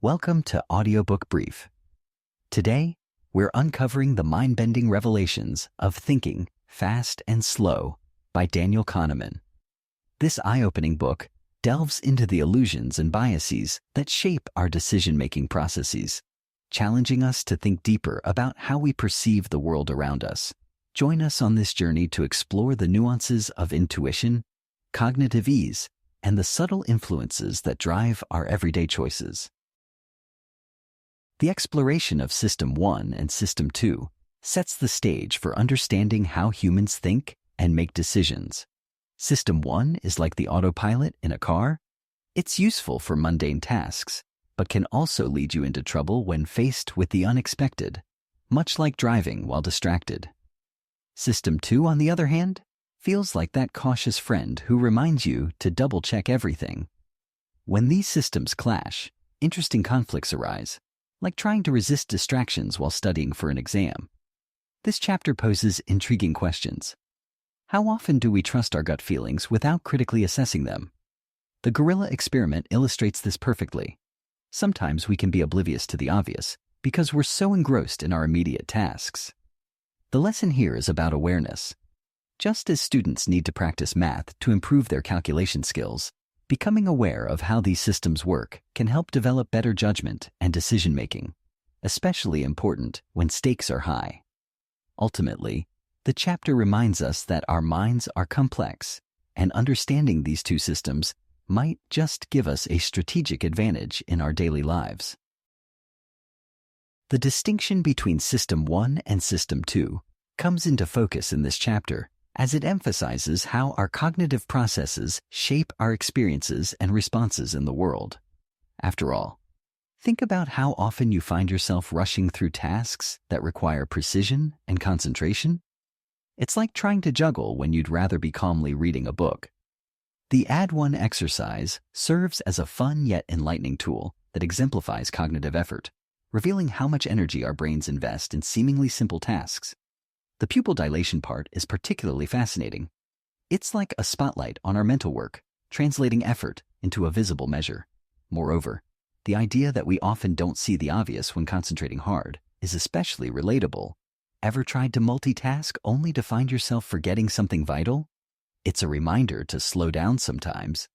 Welcome to Audiobook Brief. Today, we're uncovering the mind-bending revelations of Thinking Fast and Slow by Daniel Kahneman. This eye-opening book delves into the illusions and biases that shape our decision-making processes, challenging us to think deeper about how we perceive the world around us. Join us on this journey to explore the nuances of intuition, cognitive ease, and the subtle influences that drive our everyday choices. The exploration of System 1 and System 2 sets the stage for understanding how humans think and make decisions. System 1 is like the autopilot in a car. It's useful for mundane tasks, but can also lead you into trouble when faced with the unexpected, much like driving while distracted. System 2, on the other hand, feels like that cautious friend who reminds you to double-check everything. When these systems clash, interesting conflicts arise, like trying to resist distractions while studying for an exam. This chapter poses intriguing questions. How often do we trust our gut feelings without critically assessing them? The gorilla experiment illustrates this perfectly. Sometimes we can be oblivious to the obvious because we're so engrossed in our immediate tasks. The lesson here is about awareness. Just as students need to practice math to improve their calculation skills, becoming aware of how these systems work can help develop better judgment and decision-making, especially important when stakes are high. Ultimately, the chapter reminds us that our minds are complex, and understanding these two systems might just give us a strategic advantage in our daily lives. The distinction between System 1 and System 2 comes into focus in this chapter, as it emphasizes how our cognitive processes shape our experiences and responses in the world. After all, think about how often you find yourself rushing through tasks that require precision and concentration. It's like trying to juggle when you'd rather be calmly reading a book. The Add 1 exercise serves as a fun yet enlightening tool that exemplifies cognitive effort, revealing how much energy our brains invest in seemingly simple tasks. The pupil dilation part is particularly fascinating. It's like a spotlight on our mental work, translating effort into a visible measure. Moreover, the idea that we often don't see the obvious when concentrating hard is especially relatable. Ever tried to multitask only to find yourself forgetting something vital? It's a reminder to slow down sometimes.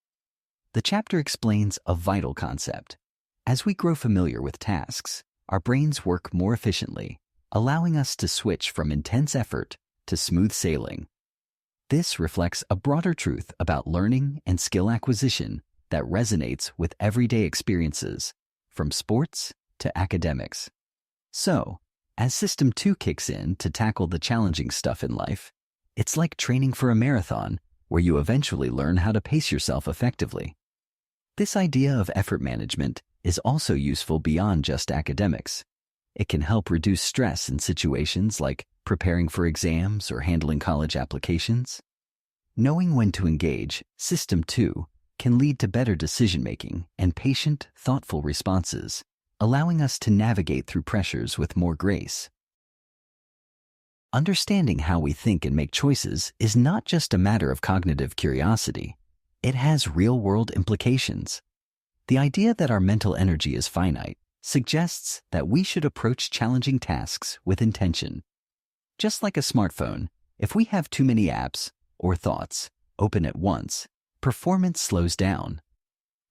The chapter explains a vital concept. As we grow familiar with tasks, our brains work more efficiently, allowing us to switch from intense effort to smooth sailing. This reflects a broader truth about learning and skill acquisition that resonates with everyday experiences, from sports to academics. So, as System 2 kicks in to tackle the challenging stuff in life, it's like training for a marathon where you eventually learn how to pace yourself effectively. This idea of effort management is also useful beyond just academics. It can help reduce stress in situations like preparing for exams or handling college applications. Knowing when to engage System 2 can lead to better decision-making and patient, thoughtful responses, allowing us to navigate through pressures with more grace. Understanding how we think and make choices is not just a matter of cognitive curiosity. It has real-world implications. The idea that our mental energy is finite suggests that we should approach challenging tasks with intention. Just like a smartphone, if we have too many apps or thoughts open at once, performance slows down.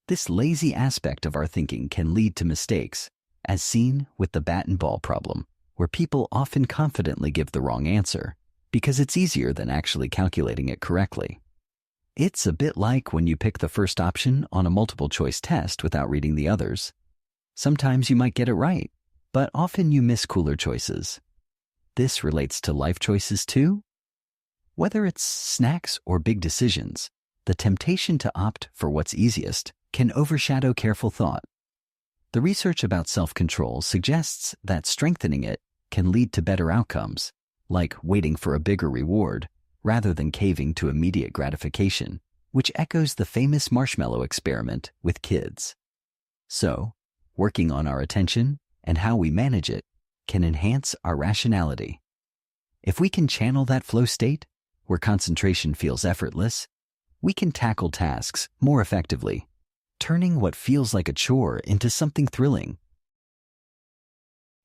This lazy aspect of our thinking can lead to mistakes, as seen with the bat and ball problem, where people often confidently give the wrong answer because it's easier than actually calculating it correctly. It's a bit like when you pick the first option on a multiple-choice test without reading the others. Sometimes you might get it right, but often you miss cooler choices. This relates to life choices too. Whether it's snacks or big decisions, the temptation to opt for what's easiest can overshadow careful thought. The research about self-control suggests that strengthening it can lead to better outcomes, like waiting for a bigger reward rather than caving to immediate gratification, which echoes the famous marshmallow experiment with kids. So, working on our attention and how we manage it can enhance our rationality. If we can channel that flow state, where concentration feels effortless, we can tackle tasks more effectively. turning what feels like a chore into something thrilling.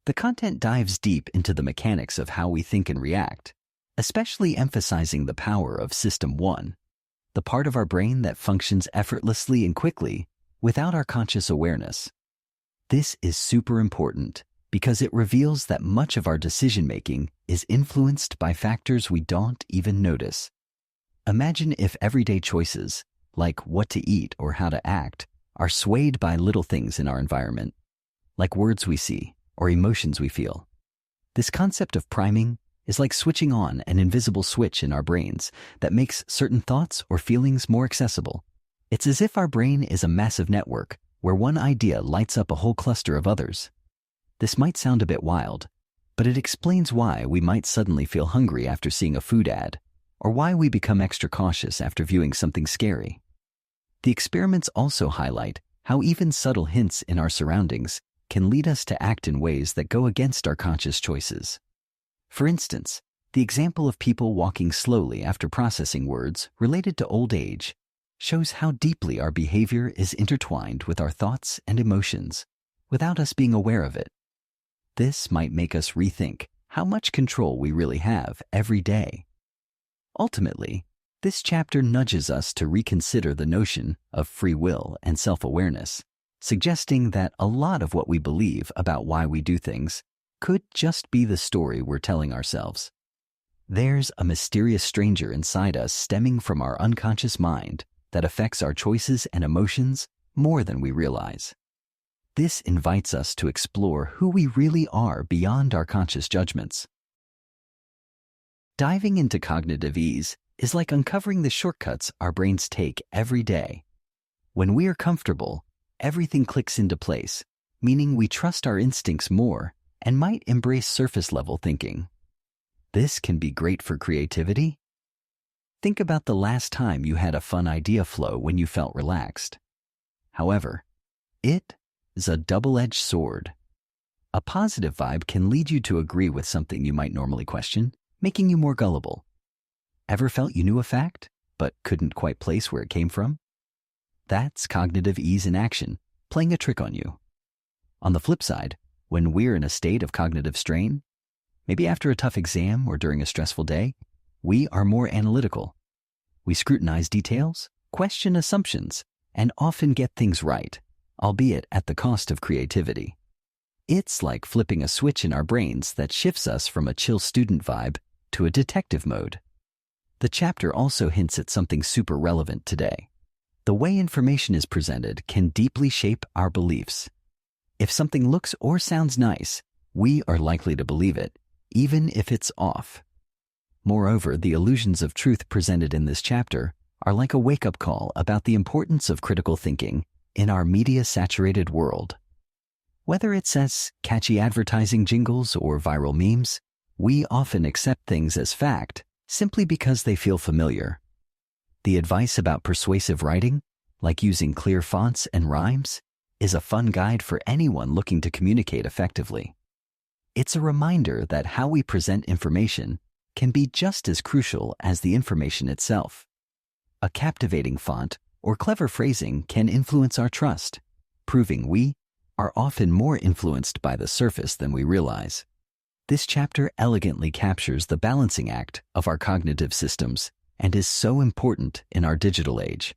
The content dives deep into the mechanics of how we think and react, especially emphasizing the power of System 1, the part of our brain that functions effortlessly and quickly without our conscious awareness. This is super important because it reveals that much of our decision-making is influenced by factors we don't even notice. Imagine if everyday choices, like what to eat or how to act, are swayed by little things in our environment, like words we see or emotions we feel. This concept of priming is like switching on an invisible switch in our brains that makes certain thoughts or feelings more accessible. It's as if our brain is a massive network where one idea lights up a whole cluster of others. This might sound a bit wild, but it explains why we might suddenly feel hungry after seeing a food ad, or why we become extra cautious after viewing something scary. The experiments also highlight how even subtle hints in our surroundings can lead us to act in ways that go against our conscious choices. For instance, the example of people walking slowly after processing words related to old age shows how deeply our behavior is intertwined with our thoughts and emotions without us being aware of it. This might make us rethink how much control we really have every day. Ultimately, this chapter nudges us to reconsider the notion of free will and self-awareness, suggesting that a lot of what we believe about why we do things could just be the story we're telling ourselves. There's a mysterious stranger inside us stemming from our unconscious mind that affects our choices and emotions more than we realize. This invites us to explore who we really are beyond our conscious judgments. Diving into cognitive ease is like uncovering the shortcuts our brains take every day. When we are comfortable, everything clicks into place, meaning we trust our instincts more and might embrace surface-level thinking. This can be great for creativity. Think about the last time you had a fun idea flow when you felt relaxed. However, it is a double-edged sword. A positive vibe can lead you to agree with something you might normally question, making you more gullible. Ever felt you knew a fact, but couldn't quite place where it came from? That's cognitive ease in action, playing a trick on you. On the flip side, when we're in a state of cognitive strain, maybe after a tough exam or during a stressful day, we are more analytical. We scrutinize details, question assumptions, and often get things right, albeit at the cost of creativity. It's like flipping a switch in our brains that shifts us from a chill student vibe to a detective mode. The chapter also hints at something super relevant today. The way information is presented can deeply shape our beliefs. If something looks or sounds nice, we are likely to believe it, even if it's off. Moreover, the illusions of truth presented in this chapter are like a wake-up call about the importance of critical thinking in our media-saturated world. Whether it's as catchy advertising jingles or viral memes, we often accept things as fact simply because they feel familiar. The advice about persuasive writing, like using clear fonts and rhymes, is a fun guide for anyone looking to communicate effectively. It's a reminder that how we present information can be just as crucial as the information itself. A captivating font or clever phrasing can influence our trust, proving we are often more influenced by the surface than we realize. This chapter elegantly captures the balancing act of our cognitive systems and is so important in our digital age.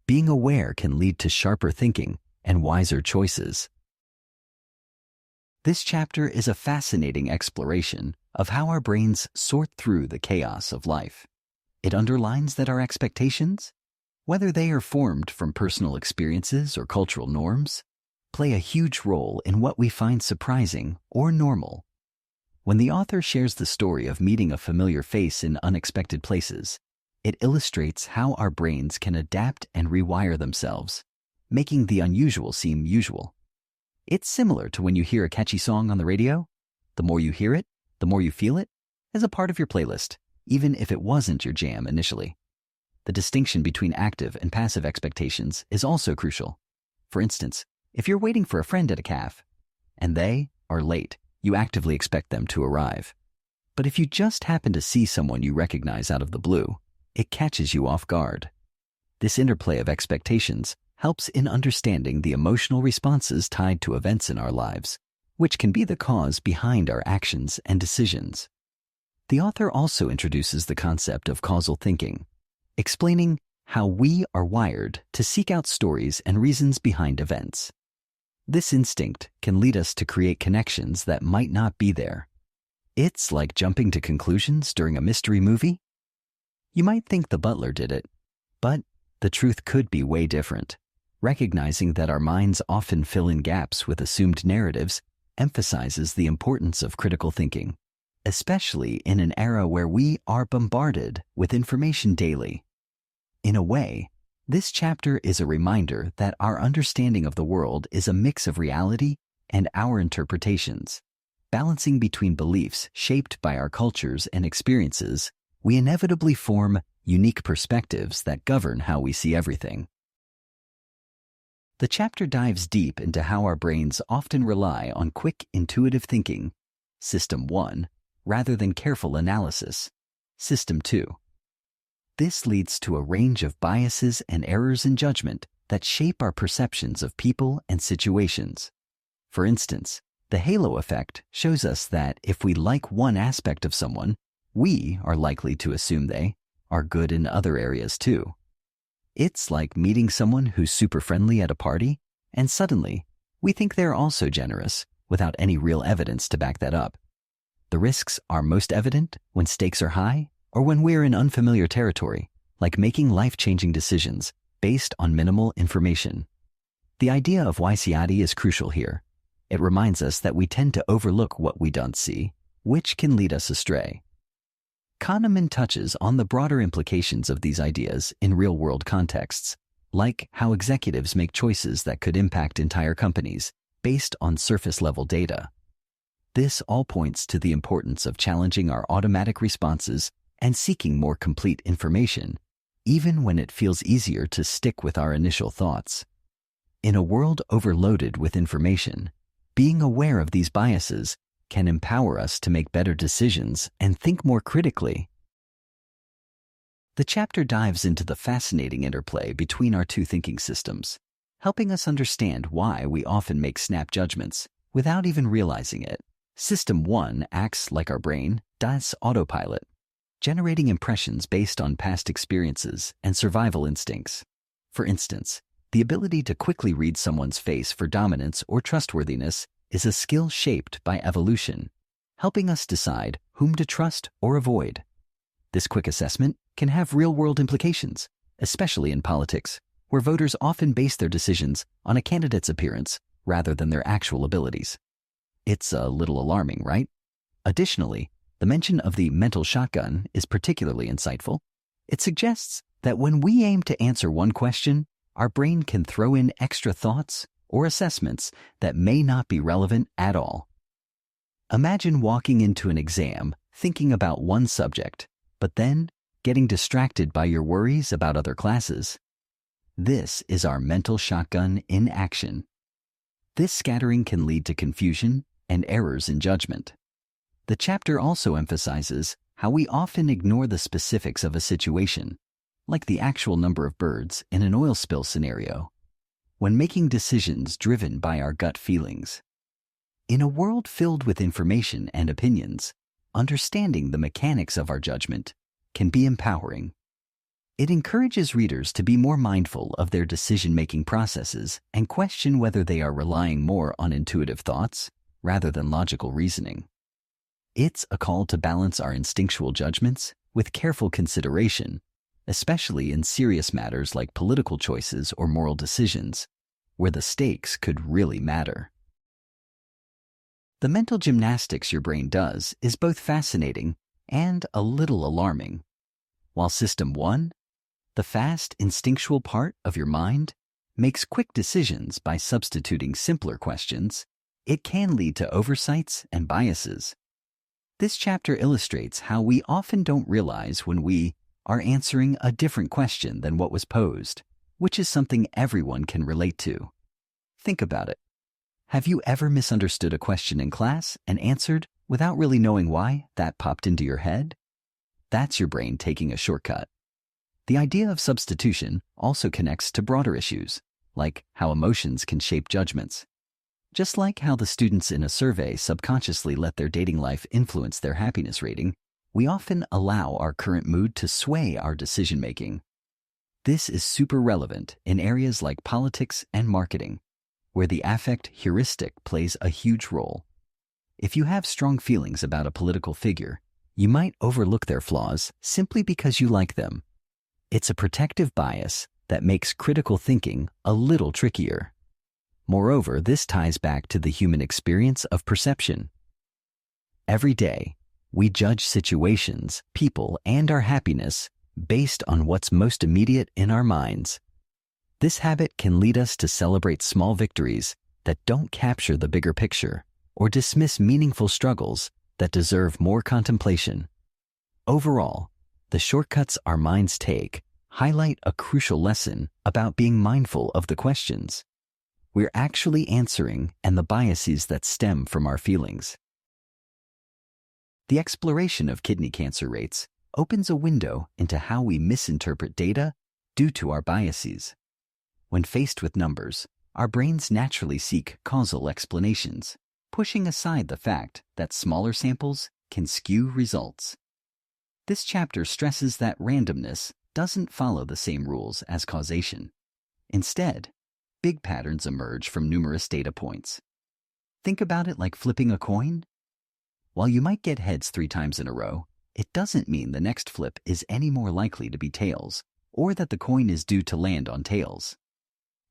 Being aware can lead to sharper thinking and wiser choices. This chapter is a fascinating exploration of how our brains sort through the chaos of life. It underlines that our expectations, whether they are formed from personal experiences or cultural norms, play a huge role in what we find surprising or normal. When the author shares the story of meeting a familiar face in unexpected places, it illustrates how our brains can adapt and rewire themselves, making the unusual seem usual. It's similar to when you hear a catchy song on the radio. The more you hear it, the more you feel it as a part of your playlist, even if it wasn't your jam initially. The distinction between active and passive expectations is also crucial. For instance, if you're waiting for a friend at a cafe and they are late, you actively expect them to arrive. But if you just happen to see someone you recognize out of the blue, it catches you off guard. This interplay of expectations helps in understanding the emotional responses tied to events in our lives, which can be the cause behind our actions and decisions. The author also introduces the concept of causal thinking, explaining how we are wired to seek out stories and reasons behind events. This instinct can lead us to create connections that might not be there. It's like jumping to conclusions during a mystery movie. You might think the butler did it, but the truth could be way different. Recognizing that our minds often fill in gaps with assumed narratives emphasizes the importance of critical thinking, especially in an era where we are bombarded with information daily. In a way, this chapter is a reminder that our understanding of the world is a mix of reality and our interpretations. Balancing between beliefs shaped by our cultures and experiences, we inevitably form unique perspectives that govern how we see everything. The chapter dives deep into how our brains often rely on quick, intuitive thinking, System 1, rather than careful analysis, System 2. This leads to a range of biases and errors in judgment that shape our perceptions of people and situations. For instance, the halo effect shows us that if we like one aspect of someone, we are likely to assume they are good in other areas too. It's like meeting someone who's super friendly at a party, and suddenly we think they're also generous without any real evidence to back that up. The risks are most evident when stakes are high or when we're in unfamiliar territory, like making life-changing decisions based on minimal information. The idea of YCID is crucial here. It reminds us that we tend to overlook what we don't see, which can lead us astray. Kahneman touches on the broader implications of these ideas in real-world contexts, like how executives make choices that could impact entire companies based on surface-level data. This all points to the importance of challenging our automatic responses and seeking more complete information, even when it feels easier to stick with our initial thoughts. In a world overloaded with information, being aware of these biases can empower us to make better decisions and think more critically. The chapter dives into the fascinating interplay between our two thinking systems, helping us understand why we often make snap judgments without even realizing it. System 1 acts like our brain does autopilot, generating impressions based on past experiences and survival instincts. For instance, the ability to quickly read someone's face for dominance or trustworthiness is a skill shaped by evolution, helping us decide whom to trust or avoid. This quick assessment can have real-world implications, especially in politics, where voters often base their decisions on a candidate's appearance rather than their actual abilities. It's a little alarming, right? Additionally, the mention of the mental shotgun is particularly insightful. It suggests that when we aim to answer one question, our brain can throw in extra thoughts or assessments that may not be relevant at all. Imagine walking into an exam thinking about one subject, but then getting distracted by your worries about other classes. This is our mental shotgun in action. This scattering can lead to confusion and errors in judgment. The chapter also emphasizes how we often ignore the specifics of a situation, like the actual number of birds in an oil spill scenario, when making decisions driven by our gut feelings. In a world filled with information and opinions, understanding the mechanics of our judgment can be empowering. It encourages readers to be more mindful of their decision-making processes and question whether they are relying more on intuitive thoughts rather than logical reasoning. It's a call to balance our instinctual judgments with careful consideration, especially in serious matters like political choices or moral decisions, where the stakes could really matter. The mental gymnastics your brain does is both fascinating and a little alarming. While System 1, the fast, instinctual part of your mind, makes quick decisions by substituting simpler questions, it can lead to oversights and biases. This chapter illustrates how we often don't realize when we are answering a different question than what was posed, which is something everyone can relate to. Think about it. Have you ever misunderstood a question in class and answered without really knowing why that popped into your head? That's your brain taking a shortcut. The idea of substitution also connects to broader issues, like how emotions can shape judgments. Just like how the students in a survey subconsciously let their dating life influence their happiness rating, we often allow our current mood to sway our decision-making. This is super relevant in areas like politics and marketing, where the affect heuristic plays a huge role. If you have strong feelings about a political figure, you might overlook their flaws simply because you like them. It's a protective bias that makes critical thinking a little trickier. Moreover, this ties back to the human experience of perception. Every day, we judge situations, people, and our happiness based on what's most immediate in our minds. This habit can lead us to celebrate small victories that don't capture the bigger picture, or dismiss meaningful struggles that deserve more contemplation. Overall, the shortcuts our minds take highlight a crucial lesson about being mindful of the questions we're actually answering and the biases that stem from our feelings. The exploration of kidney cancer rates opens a window into how we misinterpret data due to our biases. When faced with numbers, our brains naturally seek causal explanations, pushing aside the fact that smaller samples can skew results. This chapter stresses that randomness doesn't follow the same rules as causation. Instead, big patterns emerge from numerous data points. Think about it like flipping a coin. While you might get heads 3 times in a row, it doesn't mean the next flip is any more likely to be tails, or that the coin is due to land on tails.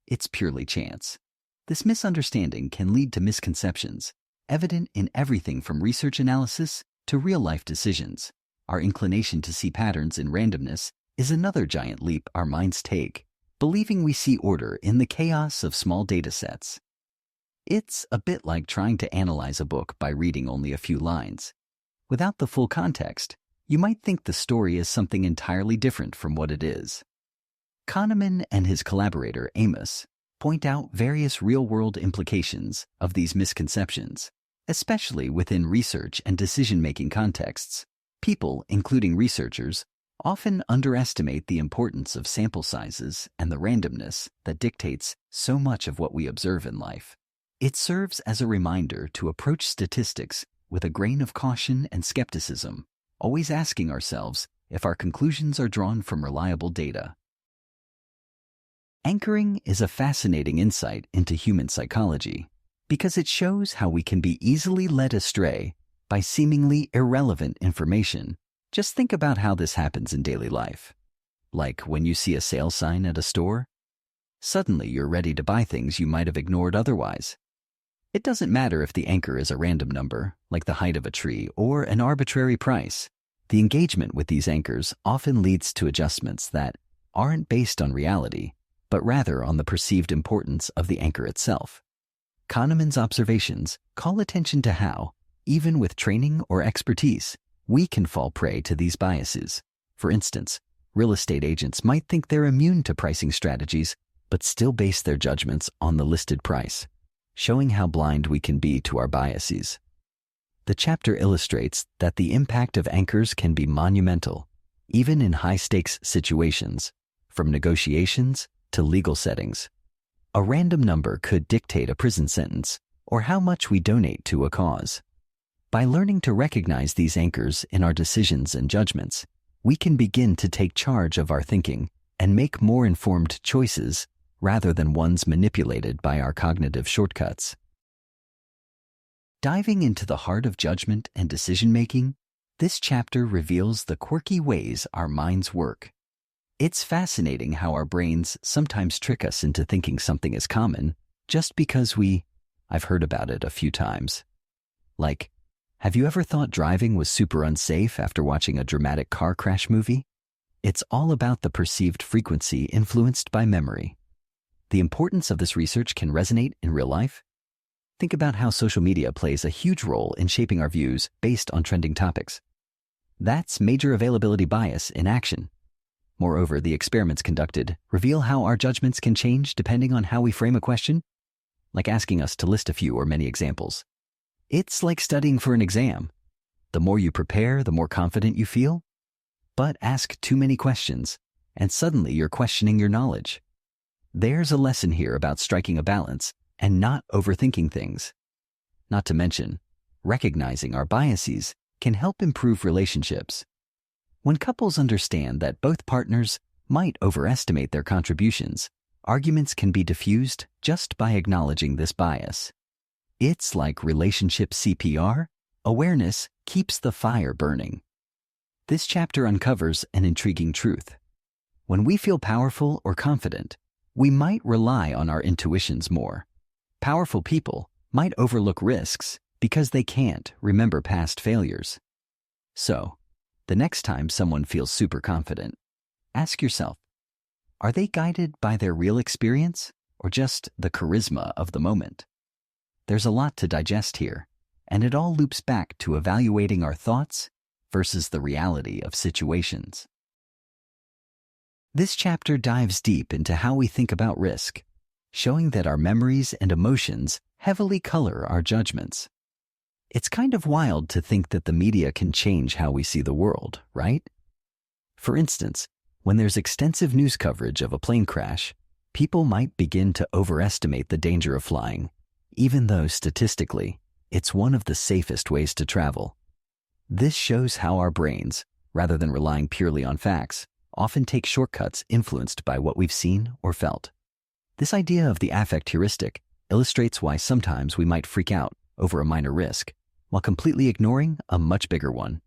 It's purely chance. This misunderstanding can lead to misconceptions, evident in everything from research analysis to real-life decisions. Our inclination to see patterns in randomness is another giant leap our minds take, believing we see order in the chaos of small data sets. It's a bit like trying to analyze a book by reading only a few lines. Without the full context, you might think the story is something entirely different from what it is. Kahneman and his collaborator Amos point out various real-world implications of these misconceptions, especially within research and decision-making contexts. People, including researchers, often underestimate the importance of sample sizes and the randomness that dictates so much of what we observe in life. It serves as a reminder to approach statistics with a grain of caution and skepticism, always asking ourselves if our conclusions are drawn from reliable data. Anchoring is a fascinating insight into human psychology because it shows how we can be easily led astray by seemingly irrelevant information. Just think about how this happens in daily life. Like when you see a sale sign at a store, suddenly you're ready to buy things you might have ignored otherwise. It doesn't matter if the anchor is a random number, like the height of a tree, or an arbitrary price. The engagement with these anchors often leads to adjustments that aren't based on reality, but rather on the perceived importance of the anchor itself. Kahneman's observations call attention to how, even with training or expertise, we can fall prey to these biases. For instance, real estate agents might think they're immune to pricing strategies, but still base their judgments on the listed price, showing how blind we can be to our biases. The chapter illustrates that the impact of anchors can be monumental, even in high-stakes situations, from negotiations to legal settings. A random number could dictate a prison sentence or how much we donate to a cause. By learning to recognize these anchors in our decisions and judgments, we can begin to take charge of our thinking and make more informed choices rather than ones manipulated by our cognitive shortcuts. Diving into the heart of judgment and decision-making, this chapter reveals the quirky ways our minds work. It's fascinating how our brains sometimes trick us into thinking something is common just because I've heard about it a few times. Like, have you ever thought driving was super unsafe after watching a dramatic car crash movie? It's all about the perceived frequency influenced by memory. The importance of this research can resonate in real life. Think about how social media plays a huge role in shaping our views based on trending topics. That's major availability bias in action. Moreover, the experiments conducted reveal how our judgments can change depending on how we frame a question, like asking us to list a few or many examples. It's like studying for an exam. The more you prepare, the more confident you feel. But ask too many questions, and suddenly you're questioning your knowledge. There's a lesson here about striking a balance and not overthinking things. Not to mention, recognizing our biases can help improve relationships. When couples understand that both partners might overestimate their contributions, arguments can be diffused just by acknowledging this bias. It's like relationship CPR. Awareness keeps the fire burning. This chapter uncovers an intriguing truth. When we feel powerful or confident, we might rely on our intuitions more. Powerful people might overlook risks because they can't remember past failures. So, the next time someone feels super confident, ask yourself, are they guided by their real experience or just the charisma of the moment? There's a lot to digest here, and it all loops back to evaluating our thoughts versus the reality of situations. This chapter dives deep into how we think about risk, showing that our memories and emotions heavily color our judgments. It's kind of wild to think that the media can change how we see the world, right? For instance, when there's extensive news coverage of a plane crash, people might begin to overestimate the danger of flying, even though statistically, it's one of the safest ways to travel. This shows how our brains, rather than relying purely on facts, often take shortcuts influenced by what we've seen or felt. This idea of the affect heuristic illustrates why sometimes we might freak out over a minor risk, while completely ignoring a much bigger one.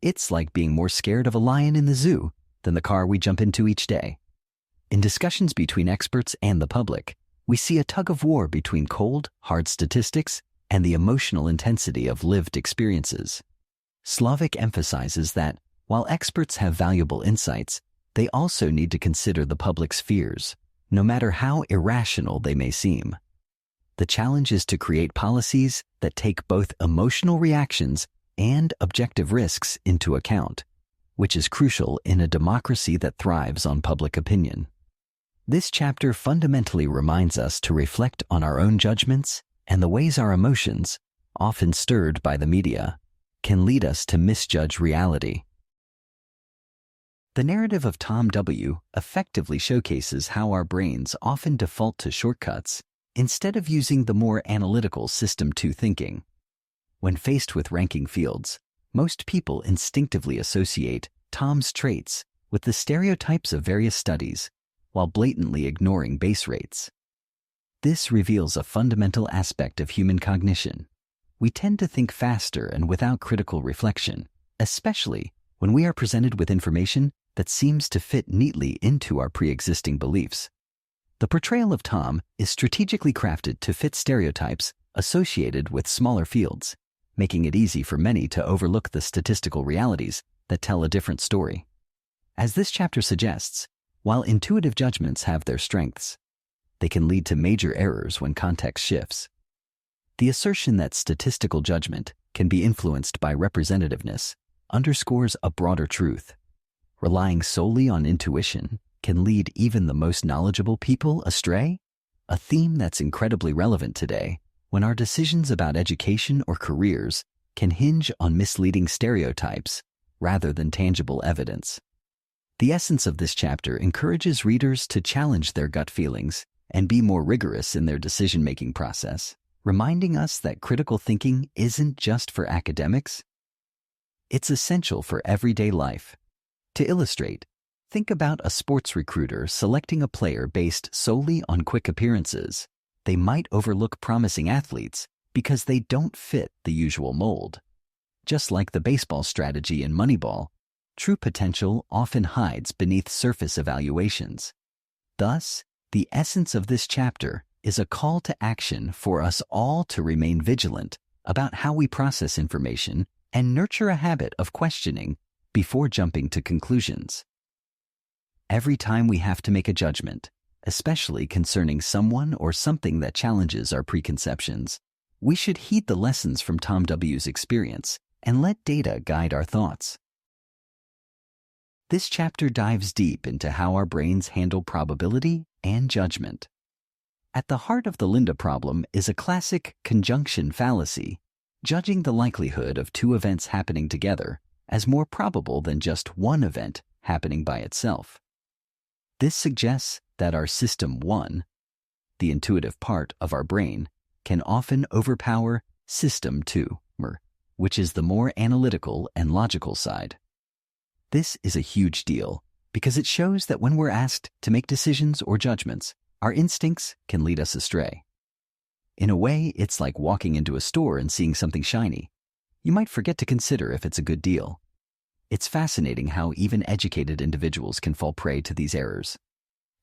It's like being more scared of a lion in the zoo than the car we jump into each day. In discussions between experts and the public, we see a tug of war between cold, hard statistics and the emotional intensity of lived experiences. Slavic emphasizes that, while experts have valuable insights, they also need to consider the public's fears, no matter how irrational they may seem. The challenge is to create policies that take both emotional reactions and objective risks into account, which is crucial in a democracy that thrives on public opinion. This chapter fundamentally reminds us to reflect on our own judgments and the ways our emotions, often stirred by the media, can lead us to misjudge reality. The narrative of Tom W. effectively showcases how our brains often default to shortcuts instead of using the more analytical System 2 thinking. When faced with ranking fields, most people instinctively associate Tom's traits with the stereotypes of various studies, while blatantly ignoring base rates. This reveals a fundamental aspect of human cognition. We tend to think faster and without critical reflection, especially when we are presented with information that seems to fit neatly into our pre-existing beliefs. The portrayal of Tom is strategically crafted to fit stereotypes associated with smaller fields, making it easy for many to overlook the statistical realities that tell a different story. As this chapter suggests, while intuitive judgments have their strengths, they can lead to major errors when context shifts. The assertion that statistical judgment can be influenced by representativeness underscores a broader truth. Relying solely on intuition can lead even the most knowledgeable people astray, a theme that's incredibly relevant today when our decisions about education or careers can hinge on misleading stereotypes rather than tangible evidence. The essence of this chapter encourages readers to challenge their gut feelings and be more rigorous in their decision-making process, reminding us that critical thinking isn't just for academics. It's essential for everyday life. To illustrate, think about a sports recruiter selecting a player based solely on quick appearances. They might overlook promising athletes because they don't fit the usual mold. Just like the baseball strategy in Moneyball, true potential often hides beneath surface evaluations. Thus, the essence of this chapter is a call to action for us all to remain vigilant about how we process information and nurture a habit of questioning before jumping to conclusions. Every time we have to make a judgment, especially concerning someone or something that challenges our preconceptions, we should heed the lessons from Tom W.'s experience and let data guide our thoughts. This chapter dives deep into how our brains handle probability and judgment. At the heart of the Linda problem is a classic conjunction fallacy, judging the likelihood of two events happening together as more probable than just one event happening by itself. This suggests that our System 1, the intuitive part of our brain, can often overpower System 2, which is the more analytical and logical side. This is a huge deal because it shows that when we're asked to make decisions or judgments, our instincts can lead us astray. In a way, it's like walking into a store and seeing something shiny. You might forget to consider if it's a good deal. It's fascinating how even educated individuals can fall prey to these errors.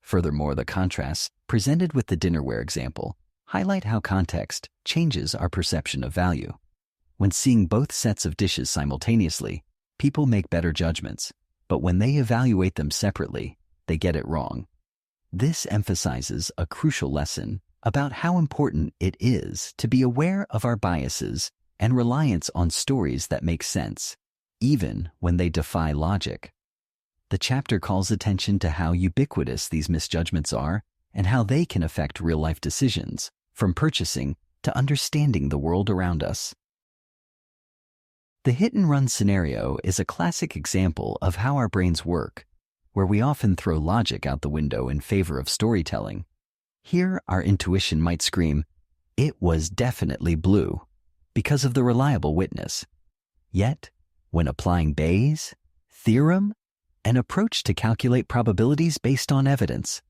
Furthermore, the contrasts presented with the dinnerware example highlight how context changes our perception of value. When seeing both sets of dishes simultaneously, people make better judgments, but when they evaluate them separately, they get it wrong. This emphasizes a crucial lesson about how important it is to be aware of our biases and reliance on stories that make sense, even when they defy logic. The chapter calls attention to how ubiquitous these misjudgments are and how they can affect real-life decisions, from purchasing to understanding the world around us. The hit-and-run scenario is a classic example of how our brains work, where we often throw logic out the window in favor of storytelling. Here, our intuition might scream, "It was definitely blue," because of the reliable witness. Yet, when applying Bayes' theorem, an approach to calculate probabilities based on evidence,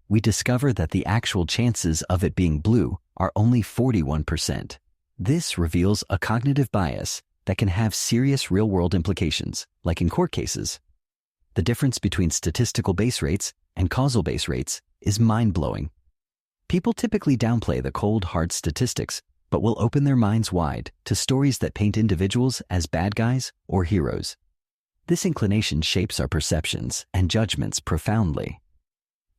we discover that the actual chances of it being blue are only 41%. This reveals a cognitive bias that can have serious real-world implications, like in court cases. The difference between statistical base rates and causal base rates is mind-blowing. People typically downplay the cold, hard statistics, but will open their minds wide to stories that paint individuals as bad guys or heroes. This inclination shapes our perceptions and judgments profoundly.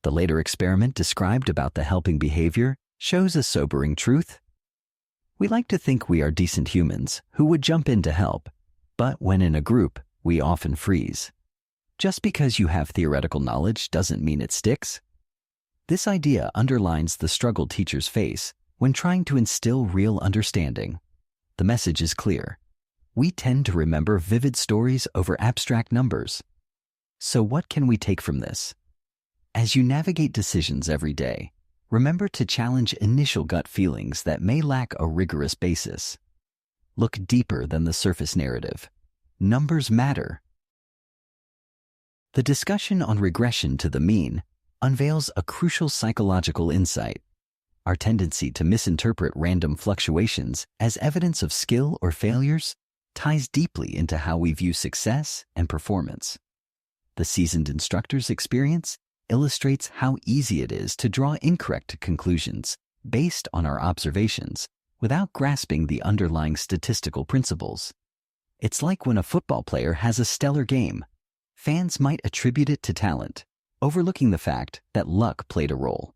The later experiment described about the helping behavior shows a sobering truth. We like to think we are decent humans who would jump in to help, but when in a group, we often freeze. Just because you have theoretical knowledge doesn't mean it sticks. This idea underlines the struggle teachers face when trying to instill real understanding. The message is clear. We tend to remember vivid stories over abstract numbers. So what can we take from this? As you navigate decisions every day, remember to challenge initial gut feelings that may lack a rigorous basis. Look deeper than the surface narrative. Numbers matter. The discussion on regression to the mean unveils a crucial psychological insight. Our tendency to misinterpret random fluctuations as evidence of skill or failures ties deeply into how we view success and performance. The seasoned instructor's experience illustrates how easy it is to draw incorrect conclusions based on our observations without grasping the underlying statistical principles. It's like when a football player has a stellar game. Fans might attribute it to talent, overlooking the fact that luck played a role.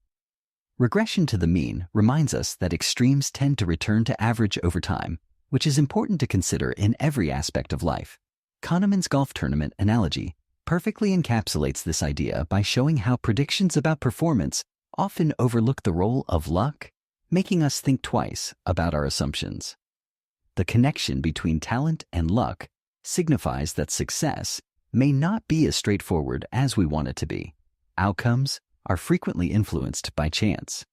Regression to the mean reminds us that extremes tend to return to average over time, which is important to consider in every aspect of life. Kahneman's golf tournament analogy perfectly encapsulates this idea by showing how predictions about performance often overlook the role of luck, making us think twice about our assumptions. The connection between talent and luck signifies that success may not be as straightforward as we want it to be. Outcomes are frequently influenced by chance.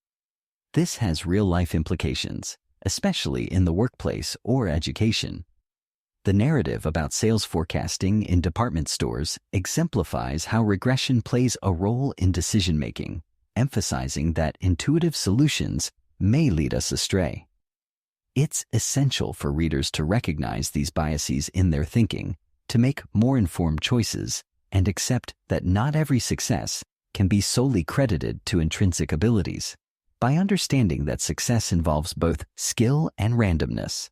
This has real-life implications, especially in the workplace or education. The narrative about sales forecasting in department stores exemplifies how regression plays a role in decision-making, emphasizing that intuitive solutions may lead us astray. It's essential for readers to recognize these biases in their thinking, to make more informed choices, and accept that not every success can be solely credited to intrinsic abilities. By understanding that success involves both skill and randomness,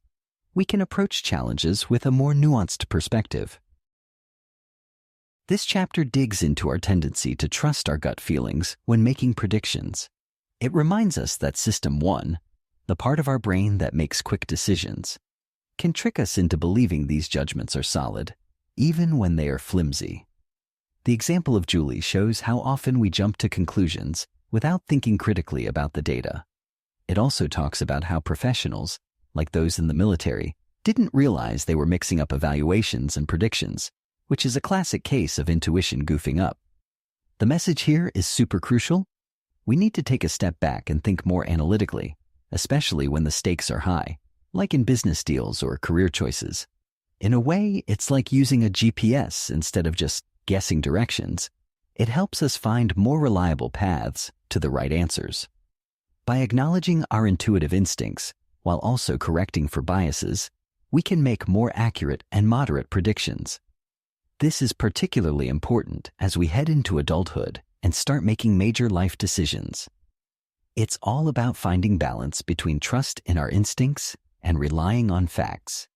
we can approach challenges with a more nuanced perspective. This chapter digs into our tendency to trust our gut feelings when making predictions. It reminds us that System 1, the part of our brain that makes quick decisions, can trick us into believing these judgments are solid, even when they are flimsy. The example of Julie shows how often we jump to conclusions without thinking critically about the data. It also talks about how professionals, like those in the military, didn't realize they were mixing up evaluations and predictions, which is a classic case of intuition goofing up. The message here is super crucial. We need to take a step back and think more analytically, especially when the stakes are high, like in business deals or career choices. In a way, it's like using a GPS instead of just guessing directions. It helps us find more reliable paths to the right answers. By acknowledging our intuitive instincts, while also correcting for biases, we can make more accurate and moderate predictions. This is particularly important as we head into adulthood and start making major life decisions. It's all about finding balance between trust in our instincts and relying on facts.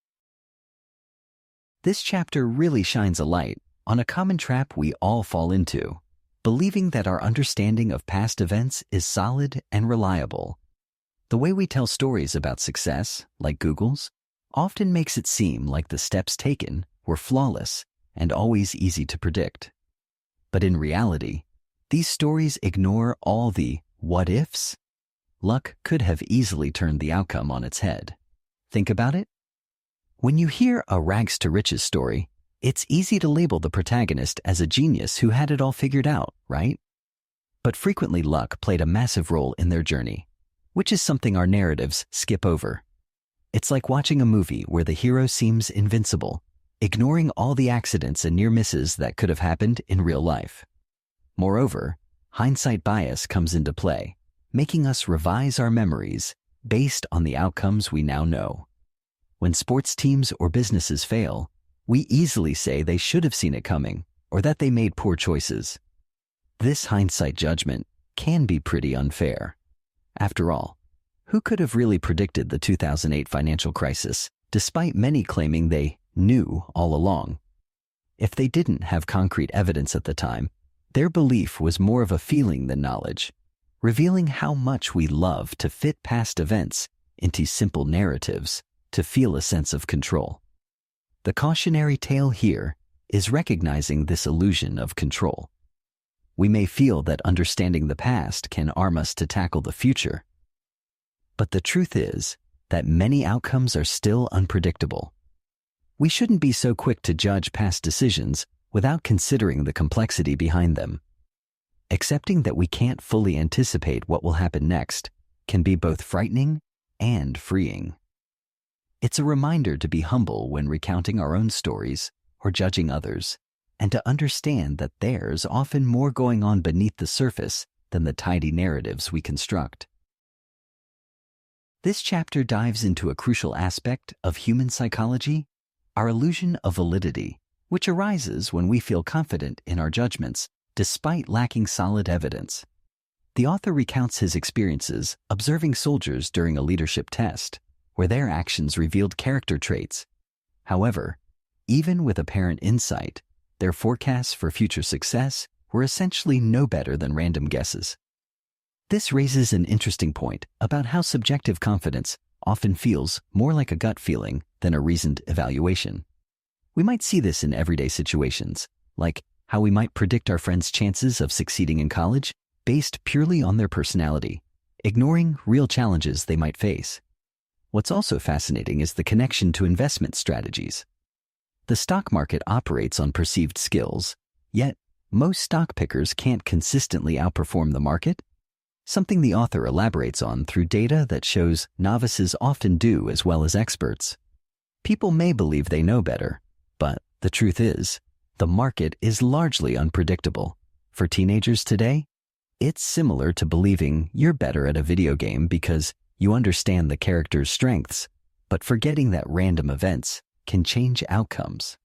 This chapter really shines a light on a common trap we all fall into, believing that our understanding of past events is solid and reliable. The way we tell stories about success, like Google's, often makes it seem like the steps taken were flawless and always easy to predict. But in reality, these stories ignore all the what-ifs. Luck could have easily turned the outcome on its head. Think about it. When you hear a rags-to-riches story, it's easy to label the protagonist as a genius who had it all figured out, right? But frequently luck played a massive role in their journey, which is something our narratives skip over. It's like watching a movie where the hero seems invincible, ignoring all the accidents and near misses that could have happened in real life. Moreover, hindsight bias comes into play, making us revise our memories based on the outcomes we now know. When sports teams or businesses fail, we easily say they should have seen it coming or that they made poor choices. This hindsight judgment can be pretty unfair. After all, who could have really predicted the 2008 financial crisis, despite many claiming they knew all along? If they didn't have concrete evidence at the time, their belief was more of a feeling than knowledge, revealing how much we love to fit past events into simple narratives to feel a sense of control. The cautionary tale here is recognizing this illusion of control. We may feel that understanding the past can arm us to tackle the future, but the truth is that many outcomes are still unpredictable. We shouldn't be so quick to judge past decisions without considering the complexity behind them. Accepting that we can't fully anticipate what will happen next can be both frightening and freeing. It's a reminder to be humble when recounting our own stories or judging others, and to understand that there's often more going on beneath the surface than the tidy narratives we construct. This chapter dives into a crucial aspect of human psychology, our illusion of validity, which arises when we feel confident in our judgments despite lacking solid evidence. The author recounts his experiences observing soldiers during a leadership test, where their actions revealed character traits. However, even with apparent insight, their forecasts for future success were essentially no better than random guesses. This raises an interesting point about how subjective confidence often feels more like a gut feeling than a reasoned evaluation. We might see this in everyday situations, like how we might predict our friends' chances of succeeding in college based purely on their personality, ignoring real challenges they might face. What's also fascinating is the connection to investment strategies. The stock market operates on perceived skills, yet most stock pickers can't consistently outperform the market, something the author elaborates on through data that shows novices often do as well as experts. People may believe they know better, but the truth is, the market is largely unpredictable. For teenagers today, it's similar to believing you're better at a video game because you understand the character's strengths, but forgetting that random events can change outcomes.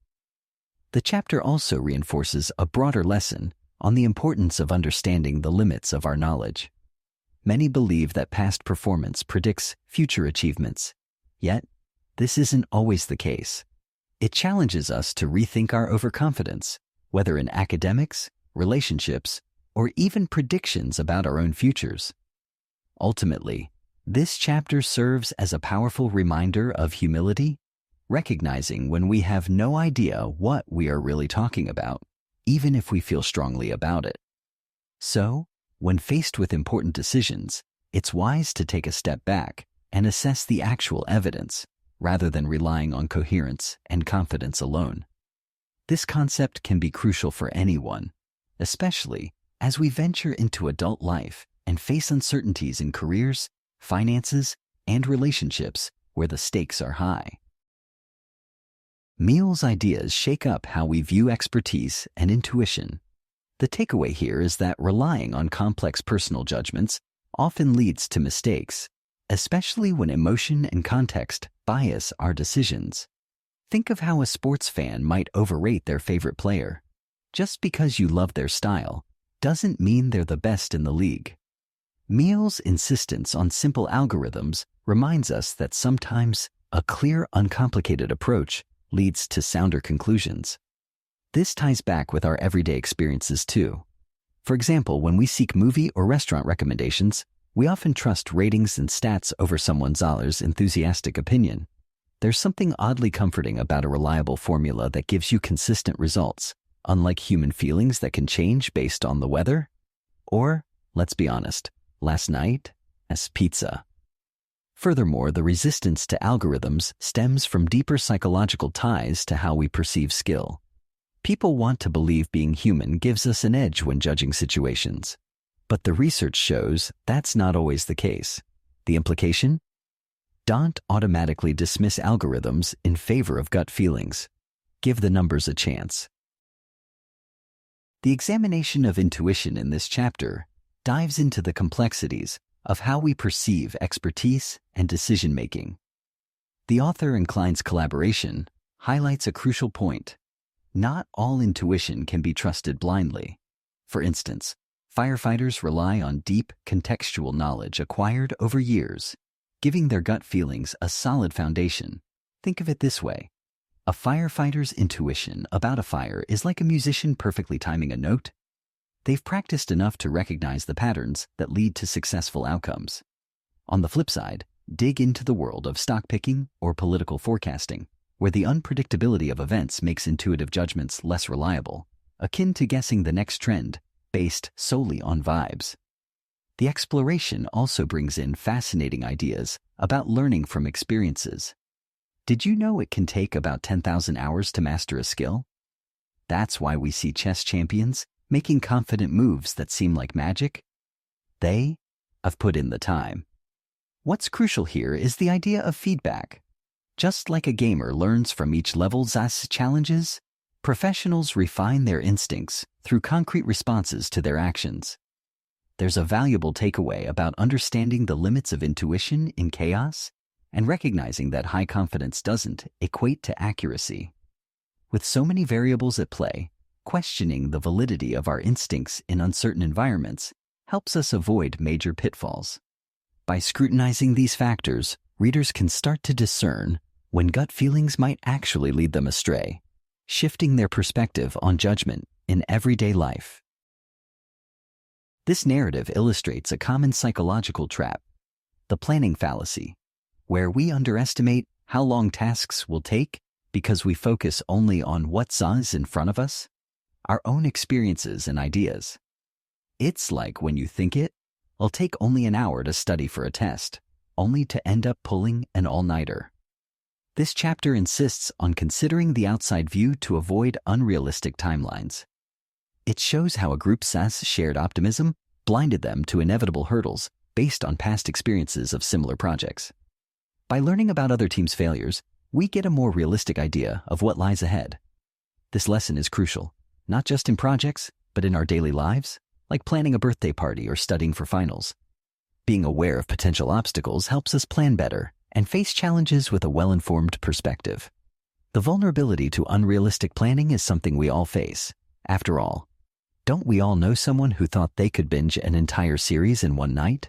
The chapter also reinforces a broader lesson on the importance of understanding the limits of our knowledge. Many believe that past performance predicts future achievements, yet this isn't always the case. It challenges us to rethink our overconfidence, whether in academics, relationships, or even predictions about our own futures. Ultimately, this chapter serves as a powerful reminder of humility, recognizing when we have no idea what we are really talking about, even if we feel strongly about it. So, when faced with important decisions, it's wise to take a step back and assess the actual evidence, rather than relying on coherence and confidence alone. This concept can be crucial for anyone, especially As we venture into adult life and face uncertainties in careers, finances, and relationships where the stakes are high. Meal's ideas shake up how we view expertise and intuition. The takeaway here is that relying on complex personal judgments often leads to mistakes, especially when emotion and context bias our decisions. Think of how a sports fan might overrate their favorite player. Just because you love their style doesn't mean they're the best in the league. Meal's insistence on simple algorithms reminds us that sometimes a clear, uncomplicated approach leads to sounder conclusions. This ties back with our everyday experiences too. For example, when we seek movie or restaurant recommendations, we often trust ratings and stats over someone's enthusiastic opinion. There's something oddly comforting about a reliable formula that gives you consistent results, unlike human feelings that can change based on the weather. Or, let's be honest, last night, as pizza. Furthermore, the resistance to algorithms stems from deeper psychological ties to how we perceive skill. People want to believe being human gives us an edge when judging situations. But the research shows that's not always the case. The implication? Don't automatically dismiss algorithms in favor of gut feelings. Give the numbers a chance. The examination of intuition in this chapter dives into the complexities of how we perceive expertise and decision-making. The author inclines collaboration highlights a crucial point. Not all intuition can be trusted blindly. For instance, firefighters rely on deep, contextual knowledge acquired over years, giving their gut feelings a solid foundation. Think of it this way. A firefighter's intuition about a fire is like a musician perfectly timing a note. They've practiced enough to recognize the patterns that lead to successful outcomes. On the flip side, dig into the world of stock picking or political forecasting, where the unpredictability of events makes intuitive judgments less reliable, akin to guessing the next trend based solely on vibes. The exploration also brings in fascinating ideas about learning from experiences. Did you know it can take about 10,000 hours to master a skill? That's why we see chess champions making confident moves that seem like magic. They have put in the time. What's crucial here is the idea of feedback. Just like a gamer learns from each level's challenges, professionals refine their instincts through concrete responses to their actions. There's a valuable takeaway about understanding the limits of intuition in chaos and recognizing that high confidence doesn't equate to accuracy. With so many variables at play, questioning the validity of our instincts in uncertain environments helps us avoid major pitfalls. By scrutinizing these factors, readers can start to discern when gut feelings might actually lead them astray, shifting their perspective on judgment in everyday life. This narrative illustrates a common psychological trap, the planning fallacy, where we underestimate how long tasks will take because we focus only on what's in front of us, our own experiences and ideas. It's like when you think it'll take only an hour to study for a test, only to end up pulling an all-nighter. This chapter insists on considering the outside view to avoid unrealistic timelines. It shows how a group's shared optimism blinded them to inevitable hurdles based on past experiences of similar projects. By learning about other teams' failures, we get a more realistic idea of what lies ahead. This lesson is crucial, not just in projects, but in our daily lives, like planning a birthday party or studying for finals. Being aware of potential obstacles helps us plan better and face challenges with a well-informed perspective. The vulnerability to unrealistic planning is something we all face. After all, don't we all know someone who thought they could binge an entire series in one night?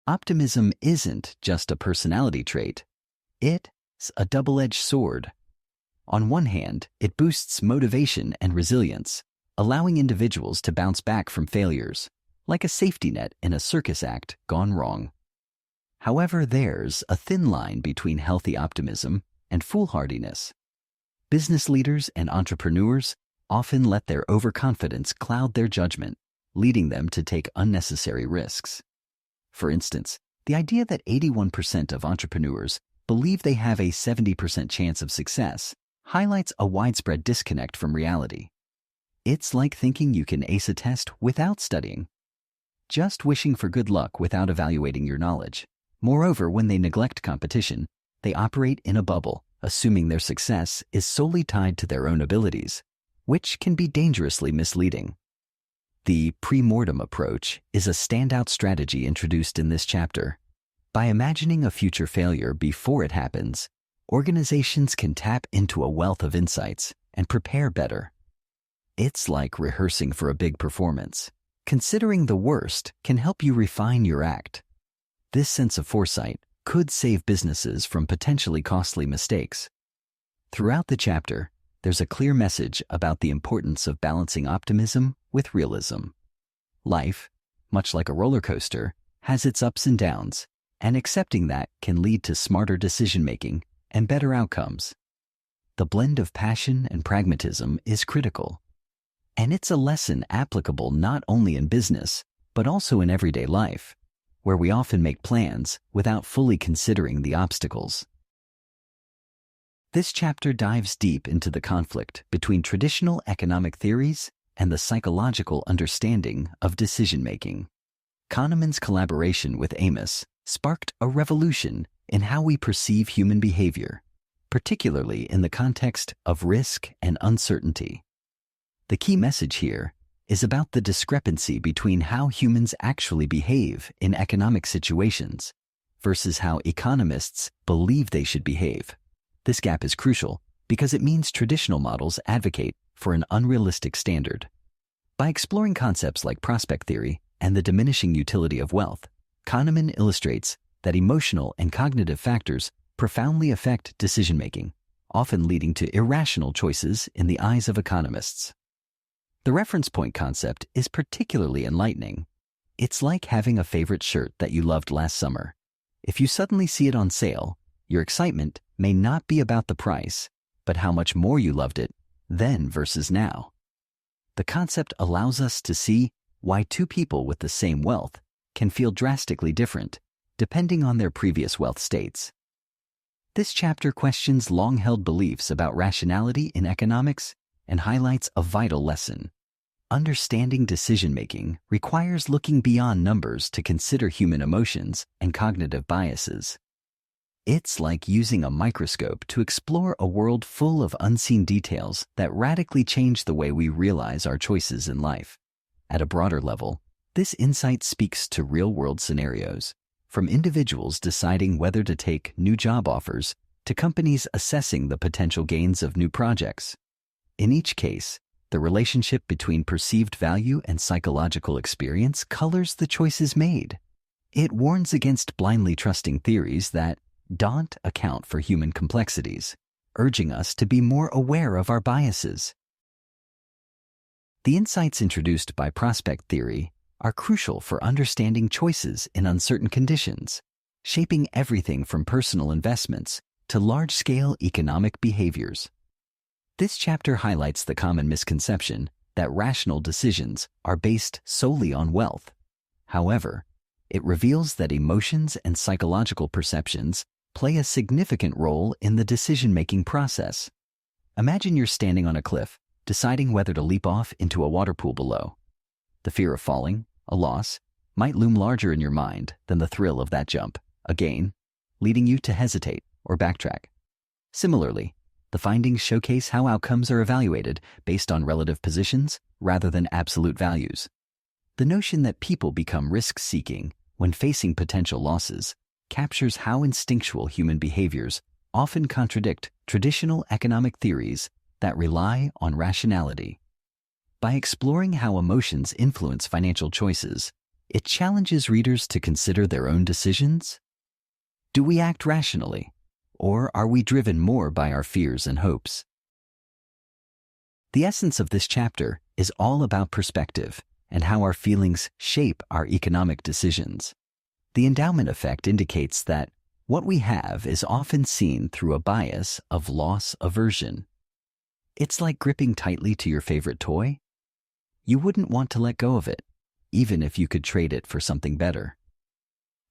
Optimism isn't just a personality trait. It's a double-edged sword. On one hand, it boosts motivation and resilience, allowing individuals to bounce back from failures, like a safety net in a circus act gone wrong. However, there's a thin line between healthy optimism and foolhardiness. Business leaders and entrepreneurs often let their overconfidence cloud their judgment, leading them to take unnecessary risks. For instance, the idea that 81% of entrepreneurs believe they have a 70% chance of success highlights a widespread disconnect from reality. It's like thinking you can ace a test without studying. Just wishing for good luck without evaluating your knowledge. Moreover, when they neglect competition, they operate in a bubble, assuming their success is solely tied to their own abilities, which can be dangerously misleading. The pre-mortem approach is a standout strategy introduced in this chapter. By imagining a future failure before it happens, organizations can tap into a wealth of insights and prepare better. It's like rehearsing for a big performance. Considering the worst can help you refine your act. This sense of foresight could save businesses from potentially costly mistakes. Throughout the chapter, there's a clear message about the importance of balancing optimism with realism. Life, much like a roller coaster, has its ups and downs, and accepting that can lead to smarter decision-making and better outcomes. The blend of passion and pragmatism is critical. And it's a lesson applicable not only in business, but also in everyday life, where we often make plans without fully considering the obstacles. This chapter dives deep into the conflict between traditional economic theories and the psychological understanding of decision-making. Kahneman's collaboration with Amos sparked a revolution in how we perceive human behavior, particularly in the context of risk and uncertainty. The key message here is about the discrepancy between how humans actually behave in economic situations versus how economists believe they should behave. This gap is crucial because it means traditional models advocate for an unrealistic standard. By exploring concepts like prospect theory and the diminishing utility of wealth, Kahneman illustrates that emotional and cognitive factors profoundly affect decision-making, often leading to irrational choices in the eyes of economists. The reference point concept is particularly enlightening. It's like having a favorite shirt that you loved last summer. If you suddenly see it on sale, your excitement may not be about the price, but how much more you loved it then versus now. The concept allows us to see why two people with the same wealth can feel drastically different, depending on their previous wealth states. This chapter questions long-held beliefs about rationality in economics and highlights a vital lesson. Understanding decision-making requires looking beyond numbers to consider human emotions and cognitive biases. It's like using a microscope to explore a world full of unseen details that radically change the way we realize our choices in life. At a broader level, this insight speaks to real-world scenarios, from individuals deciding whether to take new job offers to companies assessing the potential gains of new projects. In each case, the relationship between perceived value and psychological experience colors the choices made. It warns against blindly trusting theories that don't account for human complexities, urging us to be more aware of our biases. The insights introduced by prospect theory are crucial for understanding choices in uncertain conditions, shaping everything from personal investments to large-scale economic behaviors. This chapter highlights the common misconception that rational decisions are based solely on wealth. However, it reveals that emotions and psychological perceptions play a significant role in the decision-making process. Imagine you're standing on a cliff, deciding whether to leap off into a water pool below. The fear of falling, a loss, might loom larger in your mind than the thrill of that jump, a gain, leading you to hesitate or backtrack. Similarly, the findings showcase how outcomes are evaluated based on relative positions rather than absolute values. The notion that people become risk-seeking when facing potential losses captures how instinctual human behaviors often contradict traditional economic theories that rely on rationality. By exploring how emotions influence financial choices, it challenges readers to consider their own decisions. Do we act rationally, or are we driven more by our fears and hopes? The essence of this chapter is all about perspective and how our feelings shape our economic decisions. The endowment effect indicates that what we have is often seen through a bias of loss aversion. It's like gripping tightly to your favorite toy. You wouldn't want to let go of it, even if you could trade it for something better.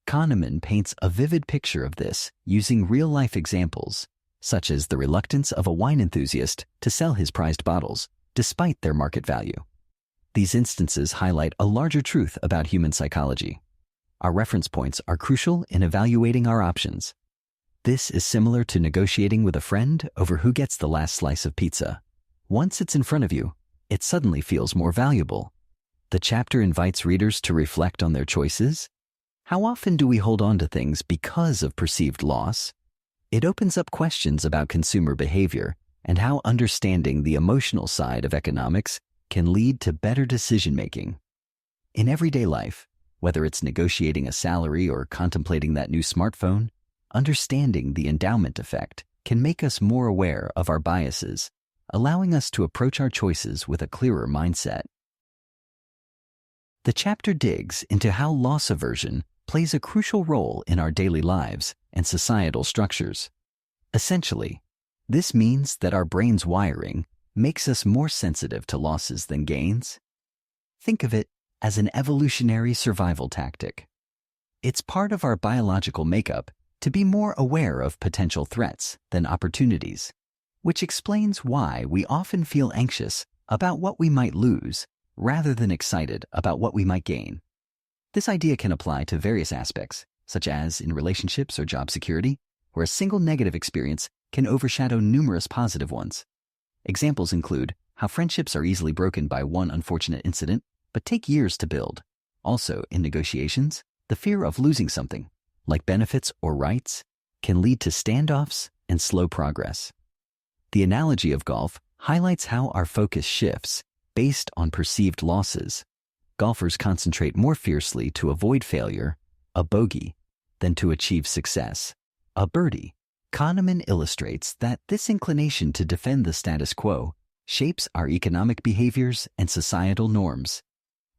Kahneman paints a vivid picture of this using real-life examples, such as the reluctance of a wine enthusiast to sell his prized bottles despite their market value. These instances highlight a larger truth about human psychology. Our reference points are crucial in evaluating our options. This is similar to negotiating with a friend over who gets the last slice of pizza. Once it's in front of you, it suddenly feels more valuable. The chapter invites readers to reflect on their choices. How often do we hold on to things because of perceived loss? It opens up questions about consumer behavior and how understanding the emotional side of economics can lead to better decision-making. In everyday life, whether it's negotiating a salary or contemplating that new smartphone, understanding the endowment effect can make us more aware of our biases, allowing us to approach our choices with a clearer mindset. The chapter digs into how loss aversion plays a crucial role in our daily lives and societal structures. Essentially, this means that our brain's wiring makes us more sensitive to losses than gains. Think of it as an evolutionary survival tactic. It's part of our biological makeup to be more aware of potential threats than opportunities, which explains why we often feel anxious about what we might lose rather than excited about what we might gain. This idea can apply to various aspects, such as in relationships or job security, where a single negative experience can overshadow numerous positive ones. Examples include how friendships are easily broken by one unfortunate incident, but take years to build. Also, in negotiations, the fear of losing something, like benefits or rights, can lead to standoffs and slow progress. The analogy of golf highlights how our focus shifts based on perceived losses. Golfers concentrate more fiercely to avoid failure, a bogey, than to achieve success, a birdie. Kahneman illustrates that this inclination to defend the status quo shapes our economic behaviors and societal norms.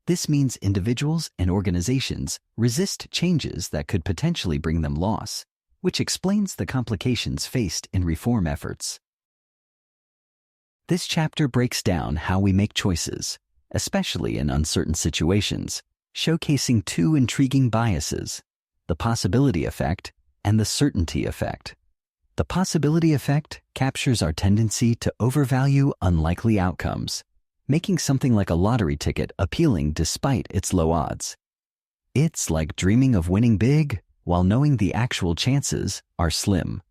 This means individuals and organizations resist changes that could potentially bring them loss, which explains the complications faced in reform efforts. This chapter breaks down how we make choices, especially in uncertain situations, showcasing two intriguing biases, the possibility effect and the certainty effect. The possibility effect captures our tendency to overvalue unlikely outcomes, making something like a lottery ticket appealing despite its low odds. It's like dreaming of winning big while knowing the actual chances are slim.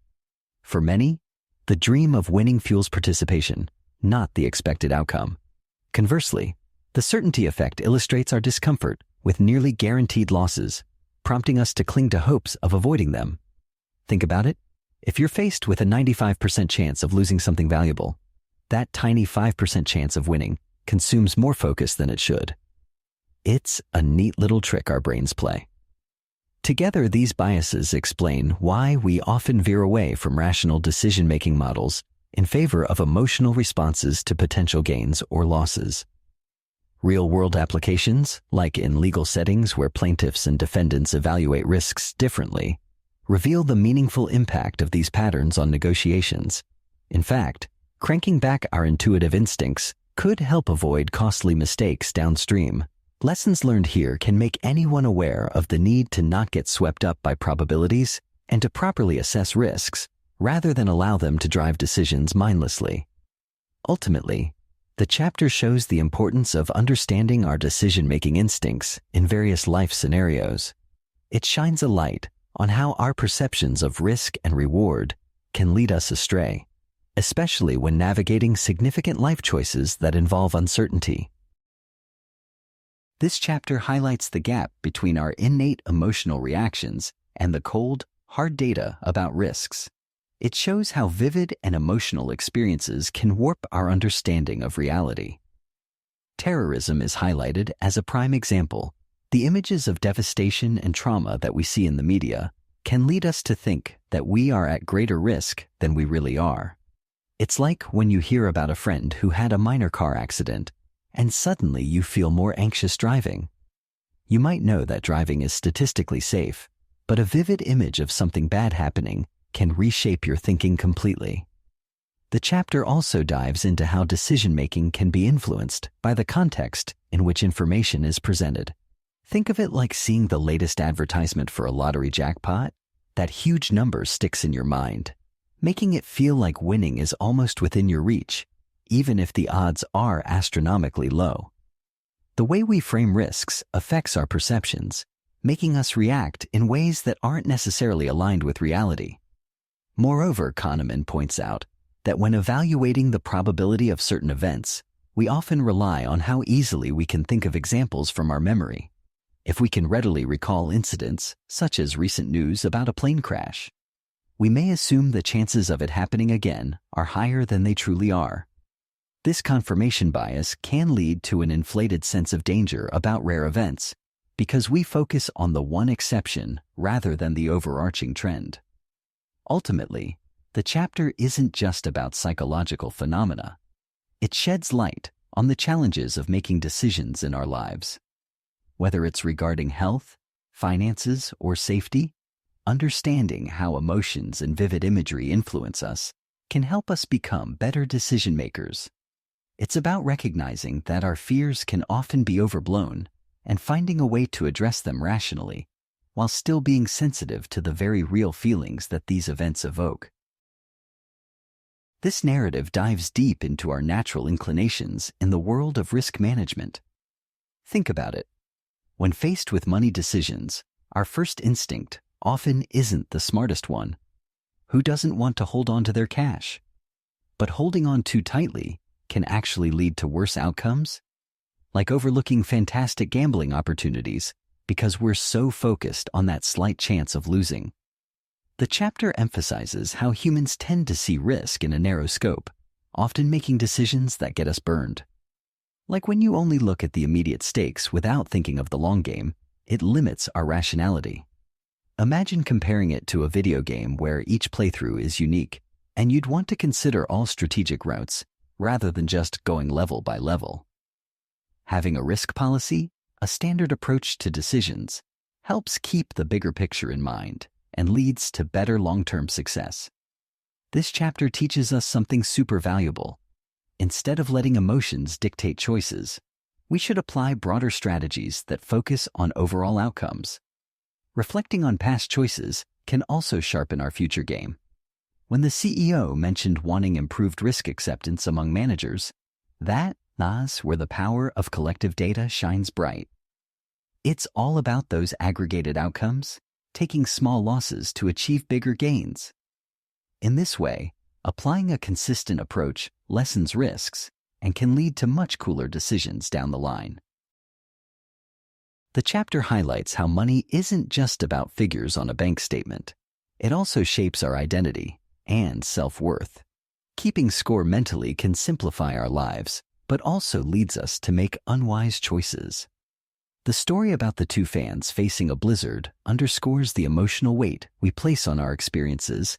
For many, the dream of winning fuels participation, not the expected outcome. Conversely, the certainty effect illustrates our discomfort with nearly guaranteed losses, prompting us to cling to hopes of avoiding them. Think about it. If you're faced with a 95% chance of losing something valuable, that tiny 5% chance of winning consumes more focus than it should. It's a neat little trick our brains play. Together, these biases explain why we often veer away from rational decision-making models in favor of emotional responses to potential gains or losses. Real-world applications, like in legal settings where plaintiffs and defendants evaluate risks differently, reveal the meaningful impact of these patterns on negotiations. In fact, cranking back our intuitive instincts could help avoid costly mistakes downstream. Lessons learned here can make anyone aware of the need to not get swept up by probabilities and to properly assess risks, rather than allow them to drive decisions mindlessly. Ultimately, the chapter shows the importance of understanding our decision-making instincts in various life scenarios. It shines a light on how our perceptions of risk and reward can lead us astray, especially when navigating significant life choices that involve uncertainty. This chapter highlights the gap between our innate emotional reactions and the cold, hard data about risks. It shows how vivid and emotional experiences can warp our understanding of reality. Terrorism is highlighted as a prime example. The images of devastation and trauma that we see in the media can lead us to think that we are at greater risk than we really are. It's like when you hear about a friend who had a minor car accident and suddenly you feel more anxious driving. You might know that driving is statistically safe, but a vivid image of something bad happening can reshape your thinking completely. The chapter also dives into how decision-making can be influenced by the context in which information is presented. Think of it like seeing the latest advertisement for a lottery jackpot. That huge number sticks in your mind, making it feel like winning is almost within your reach, even if the odds are astronomically low. The way we frame risks affects our perceptions, making us react in ways that aren't necessarily aligned with reality. Moreover, Kahneman points out that when evaluating the probability of certain events, we often rely on how easily we can think of examples from our memory. If we can readily recall incidents, such as recent news about a plane crash, we may assume the chances of it happening again are higher than they truly are. This confirmation bias can lead to an inflated sense of danger about rare events, because we focus on the one exception rather than the overarching trend. Ultimately, the chapter isn't just about psychological phenomena. It sheds light on the challenges of making decisions in our lives. Whether it's regarding health, finances, or safety, understanding how emotions and vivid imagery influence us can help us become better decision makers. It's about recognizing that our fears can often be overblown and finding a way to address them rationally, while still being sensitive to the very real feelings that these events evoke. This narrative dives deep into our natural inclinations in the world of risk management. Think about it. When faced with money decisions, our first instinct often isn't the smartest one. Who doesn't want to hold on to their cash? But holding on too tightly can actually lead to worse outcomes, like overlooking fantastic gambling opportunities because we're so focused on that slight chance of losing. The chapter emphasizes how humans tend to see risk in a narrow scope, often making decisions that get us burned. Like when you only look at the immediate stakes without thinking of the long game, it limits our rationality. Imagine comparing it to a video game where each playthrough is unique, and you'd want to consider all strategic routes rather than just going level by level. Having a risk policy, a standard approach to decisions, helps keep the bigger picture in mind and leads to better long-term success. This chapter teaches us something super valuable. Instead of letting emotions dictate choices, we should apply broader strategies that focus on overall outcomes. Reflecting on past choices can also sharpen our future game. When the CEO mentioned wanting improved risk acceptance among managers, that's where the power of collective data shines bright. It's all about those aggregated outcomes, taking small losses to achieve bigger gains. In this way, applying a consistent approach lessens risks and can lead to much cooler decisions down the line. The chapter highlights how money isn't just about figures on a bank statement. It also shapes our identity and self-worth. Keeping score mentally can simplify our lives, but also leads us to make unwise choices. The story about the two fans facing a blizzard underscores the emotional weight we place on our experiences,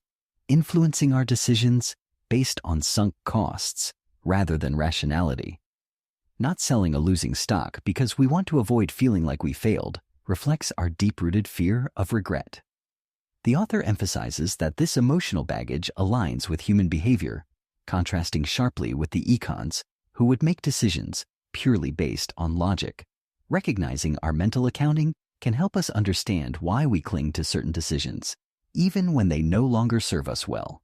influencing our decisions based on sunk costs rather than rationality. Not selling a losing stock because we want to avoid feeling like we failed reflects our deep-rooted fear of regret. The author emphasizes that this emotional baggage aligns with human behavior, contrasting sharply with the econs who would make decisions purely based on logic. Recognizing our mental accounting can help us understand why we cling to certain decisions, even when they no longer serve us well.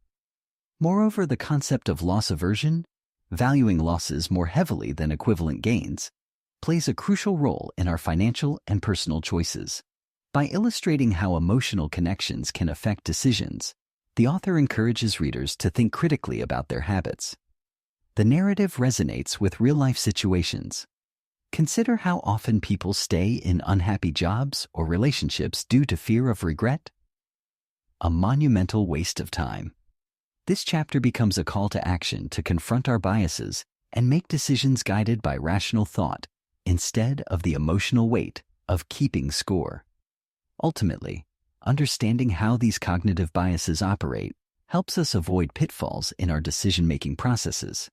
Moreover, the concept of loss aversion, valuing losses more heavily than equivalent gains, plays a crucial role in our financial and personal choices. By illustrating how emotional connections can affect decisions, the author encourages readers to think critically about their habits. The narrative resonates with real-life situations. Consider how often people stay in unhappy jobs or relationships due to fear of regret. A monumental waste of time. This chapter becomes a call to action to confront our biases and make decisions guided by rational thought instead of the emotional weight of keeping score. Ultimately, understanding how these cognitive biases operate helps us avoid pitfalls in our decision-making processes.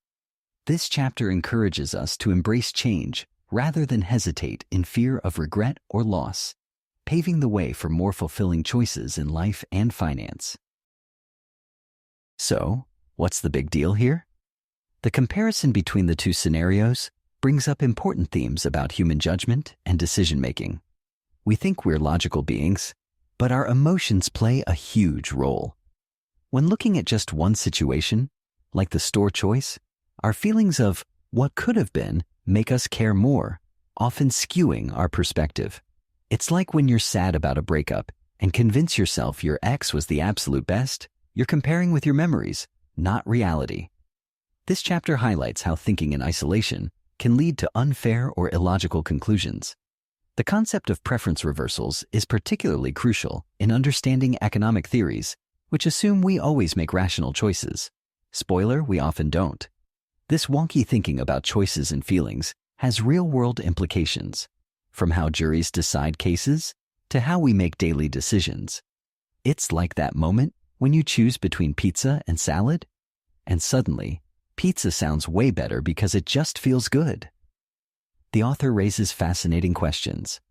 This chapter encourages us to embrace change rather than hesitate in fear of regret or loss, paving the way for more fulfilling choices in life and finance. So, what's the big deal here? The comparison between the two scenarios brings up important themes about human judgment and decision-making. We think we're logical beings, but our emotions play a huge role. When looking at just one situation, like the store choice, Our feelings of what could have been make us care more, often skewing our perspective. It's like when you're sad about a breakup and convince yourself your ex was the absolute best, you're comparing with your memories, not reality. This chapter highlights how thinking in isolation can lead to unfair or illogical conclusions. The concept of preference reversals is particularly crucial in understanding economic theories, which assume we always make rational choices. Spoiler, we often don't. This wonky thinking about choices and feelings has real-world implications, from how juries decide cases to how we make daily decisions. It's like that moment when you choose between pizza and salad, and suddenly, pizza sounds way better because it just feels good. The author raises fascinating questions.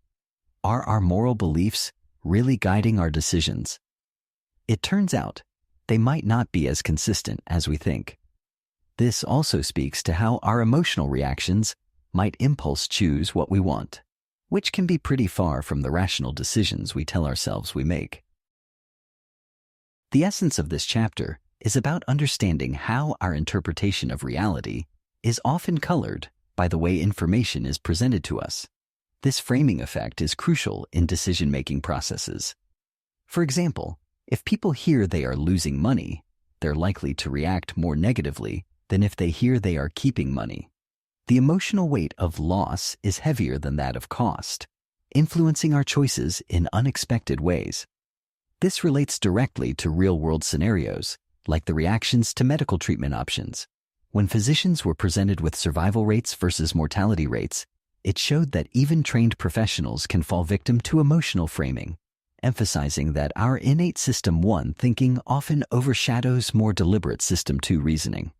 Are our moral beliefs really guiding our decisions? It turns out they might not be as consistent as we think. This also speaks to how our emotional reactions might impulse choose what we want, which can be pretty far from the rational decisions we tell ourselves we make. The essence of this chapter is about understanding how our interpretation of reality is often colored by the way information is presented to us. This framing effect is crucial in decision-making processes. For example, if people hear they are losing money, they're likely to react more negatively than if they hear they are keeping money. The emotional weight of loss is heavier than that of cost, influencing our choices in unexpected ways. This relates directly to real-world scenarios, like the reactions to medical treatment options. When physicians were presented with survival rates versus mortality rates, it showed that even trained professionals can fall victim to emotional framing, emphasizing that our innate System 1 thinking often overshadows more deliberate System 2 reasoning.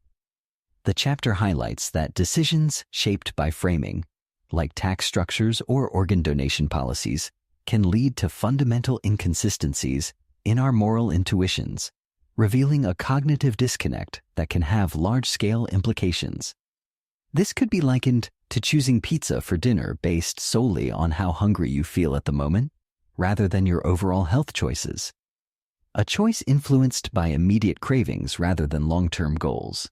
The chapter highlights that decisions shaped by framing, like tax structures or organ donation policies, can lead to fundamental inconsistencies in our moral intuitions, revealing a cognitive disconnect that can have large-scale implications. This could be likened to choosing pizza for dinner based solely on how hungry you feel at the moment, rather than your overall health choices. A choice influenced by immediate cravings rather than long-term goals.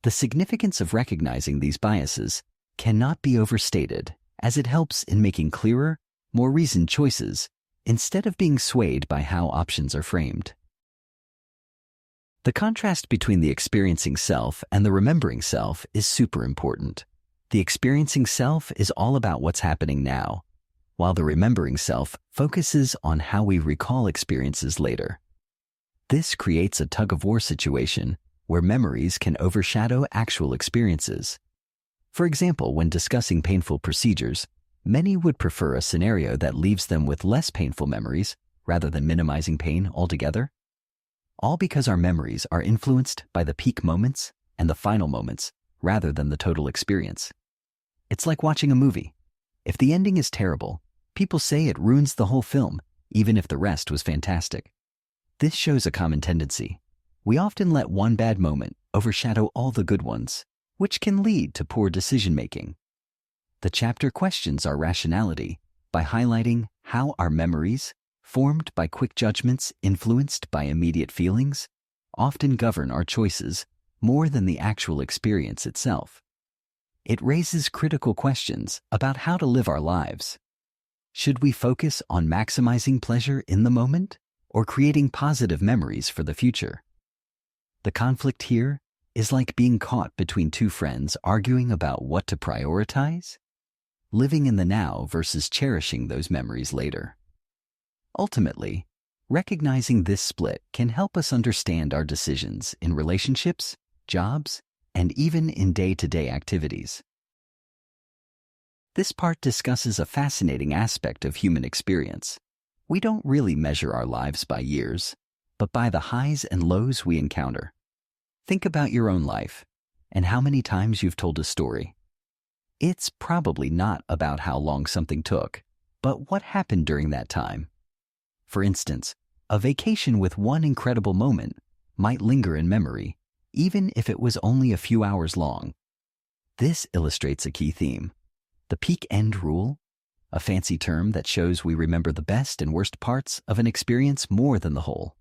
The significance of recognizing these biases cannot be overstated, as it helps in making clearer, more reasoned choices instead of being swayed by how options are framed. The contrast between the experiencing self and the remembering self is super important. The experiencing self is all about what's happening now, while the remembering self focuses on how we recall experiences later. This creates a tug-of-war situation where memories can overshadow actual experiences. For example, when discussing painful procedures, many would prefer a scenario that leaves them with less painful memories rather than minimizing pain altogether. All because our memories are influenced by the peak moments and the final moments rather than the total experience. It's like watching a movie. If the ending is terrible, people say it ruins the whole film, even if the rest was fantastic. This shows a common tendency. We often let one bad moment overshadow all the good ones, which can lead to poor decision-making. The chapter questions our rationality by highlighting how our memories, formed by quick judgments influenced by immediate feelings, often govern our choices more than the actual experience itself. It raises critical questions about how to live our lives. Should we focus on maximizing pleasure in the moment or creating positive memories for the future? The conflict here is like being caught between two friends arguing about what to prioritize, living in the now versus cherishing those memories later. Ultimately, recognizing this split can help us understand our decisions in relationships, jobs, and even in day-to-day activities. This part discusses a fascinating aspect of human experience. We don't really measure our lives by years, but by the highs and lows we encounter. Think about your own life and how many times you've told a story. It's probably not about how long something took, but what happened during that time. For instance, a vacation with one incredible moment might linger in memory, even if it was only a few hours long. This illustrates a key theme. The peak end rule, a fancy term that shows we remember the best and worst parts of an experience more than the whole.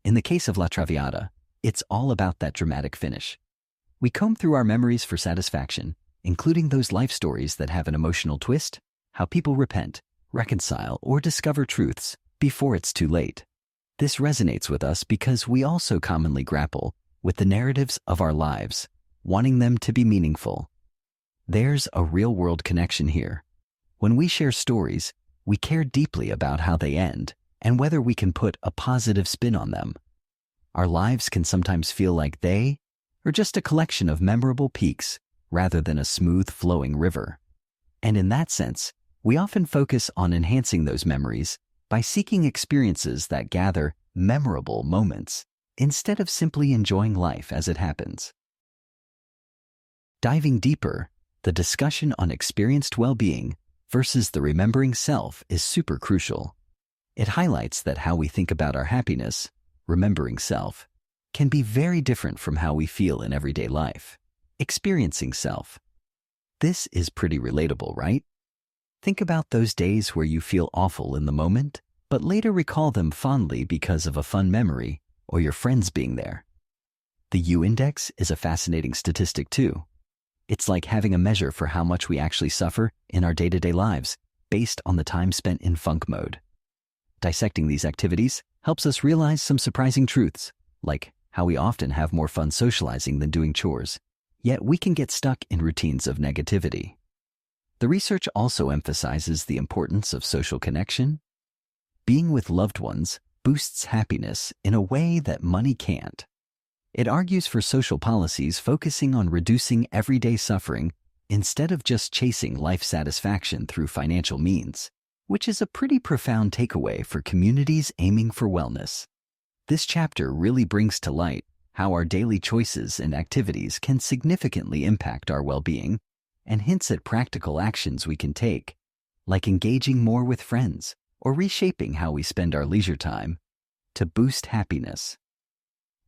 In the case of La Traviata, it's all about that dramatic finish. We comb through our memories for satisfaction, including those life stories that have an emotional twist, how people repent, reconcile, or discover truths before it's too late. This resonates with us because we also commonly grapple with the narratives of our lives, wanting them to be meaningful. There's a real-world connection here. When we share stories, we care deeply about how they end and whether we can put a positive spin on them. Our lives can sometimes feel like they are just a collection of memorable peaks rather than a smooth flowing river. And in that sense, we often focus on enhancing those memories by seeking experiences that gather memorable moments instead of simply enjoying life as it happens. Diving deeper, the discussion on experienced well-being versus the remembering self is super crucial. It highlights that how we think about our happiness, remembering self, can be very different from how we feel in everyday life, experiencing self. This is pretty relatable, right? Think about those days where you feel awful in the moment, but later recall them fondly because of a fun memory or your friends being there. The U-index is a fascinating statistic too. It's like having a measure for how much we actually suffer in our day-to-day lives based on the time spent in funk mode. Dissecting these activities helps us realize some surprising truths, like how we often have more fun socializing than doing chores, yet we can get stuck in routines of negativity. The research also emphasizes the importance of social connection. Being with loved ones boosts happiness in a way that money can't. It argues for social policies focusing on reducing everyday suffering instead of just chasing life satisfaction through financial means, which is a pretty profound takeaway for communities aiming for wellness. This chapter really brings to light how our daily choices and activities can significantly impact our well-being and hints at practical actions we can take, like engaging more with friends or reshaping how we spend our leisure time to boost happiness.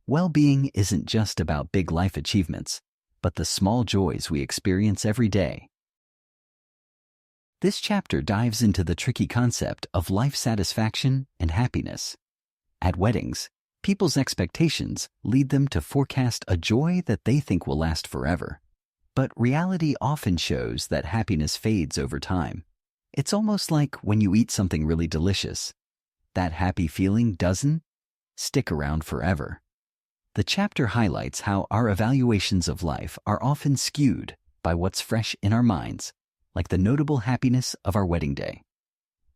Well-being isn't just about big life achievements, but the small joys we experience every day. This chapter dives into the tricky concept of life satisfaction and happiness. At weddings, people's expectations lead them to forecast a joy that they think will last forever. But reality often shows that happiness fades over time. It's almost like when you eat something really delicious. That happy feeling doesn't stick around forever. The chapter highlights how our evaluations of life are often skewed by what's fresh in our minds, like the notable happiness of our wedding day.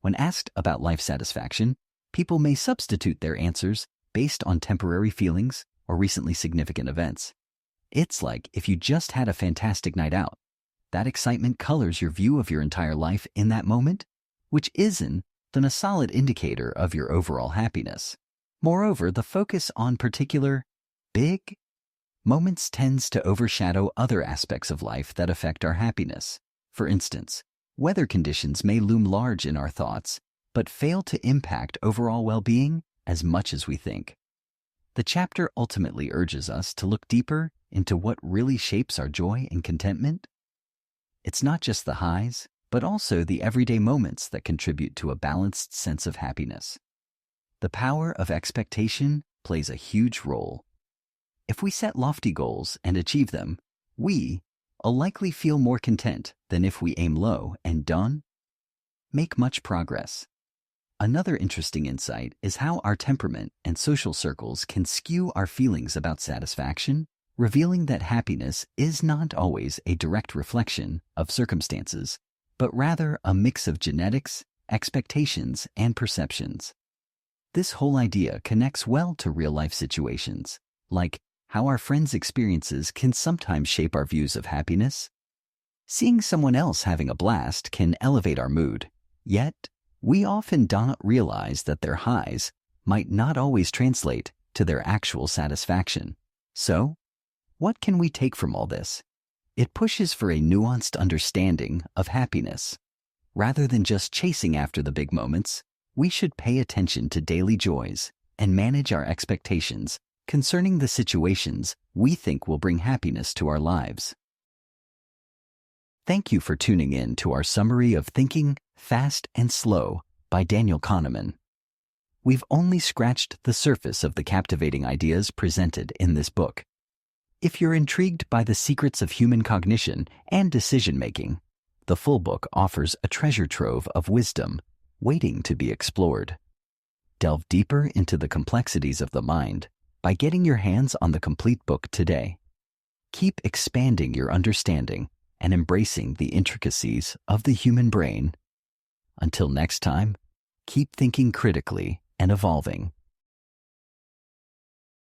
When asked about life satisfaction, people may substitute their answers based on temporary feelings or recently significant events. It's like if you just had a fantastic night out. That excitement colors your view of your entire life in that moment, which isn't then a solid indicator of your overall happiness. Moreover, the focus on particular big moments tends to overshadow other aspects of life that affect our happiness. For instance, weather conditions may loom large in our thoughts, but fail to impact overall well-being as much as we think. The chapter ultimately urges us to look deeper into what really shapes our joy and contentment. It's not just the highs, but also the everyday moments that contribute to a balanced sense of happiness. The power of expectation plays a huge role. If we set lofty goals and achieve them, we'll likely feel more content than if we aim low and don't make much progress. Another interesting insight is how our temperament and social circles can skew our feelings about satisfaction, revealing that happiness is not always a direct reflection of circumstances, but rather a mix of genetics, expectations, and perceptions. This whole idea connects well to real-life situations, like how our friends' experiences can sometimes shape our views of happiness. Seeing someone else having a blast can elevate our mood, yet we often don't realize that their highs might not always translate to their actual satisfaction. So, what can we take from all this? It pushes for a nuanced understanding of happiness. Rather than just chasing after the big moments, we should pay attention to daily joys and manage our expectations concerning the situations we think will bring happiness to our lives. Thank you for tuning in to our summary of Thinking Fast and Slow by Daniel Kahneman. We've only scratched the surface of the captivating ideas presented in this book. If you're intrigued by the secrets of human cognition and decision-making, the full book offers a treasure trove of wisdom waiting to be explored. Delve deeper into the complexities of the mind by getting your hands on the complete book today. Keep expanding your understanding and embracing the intricacies of the human brain. Until next time, keep thinking critically and evolving.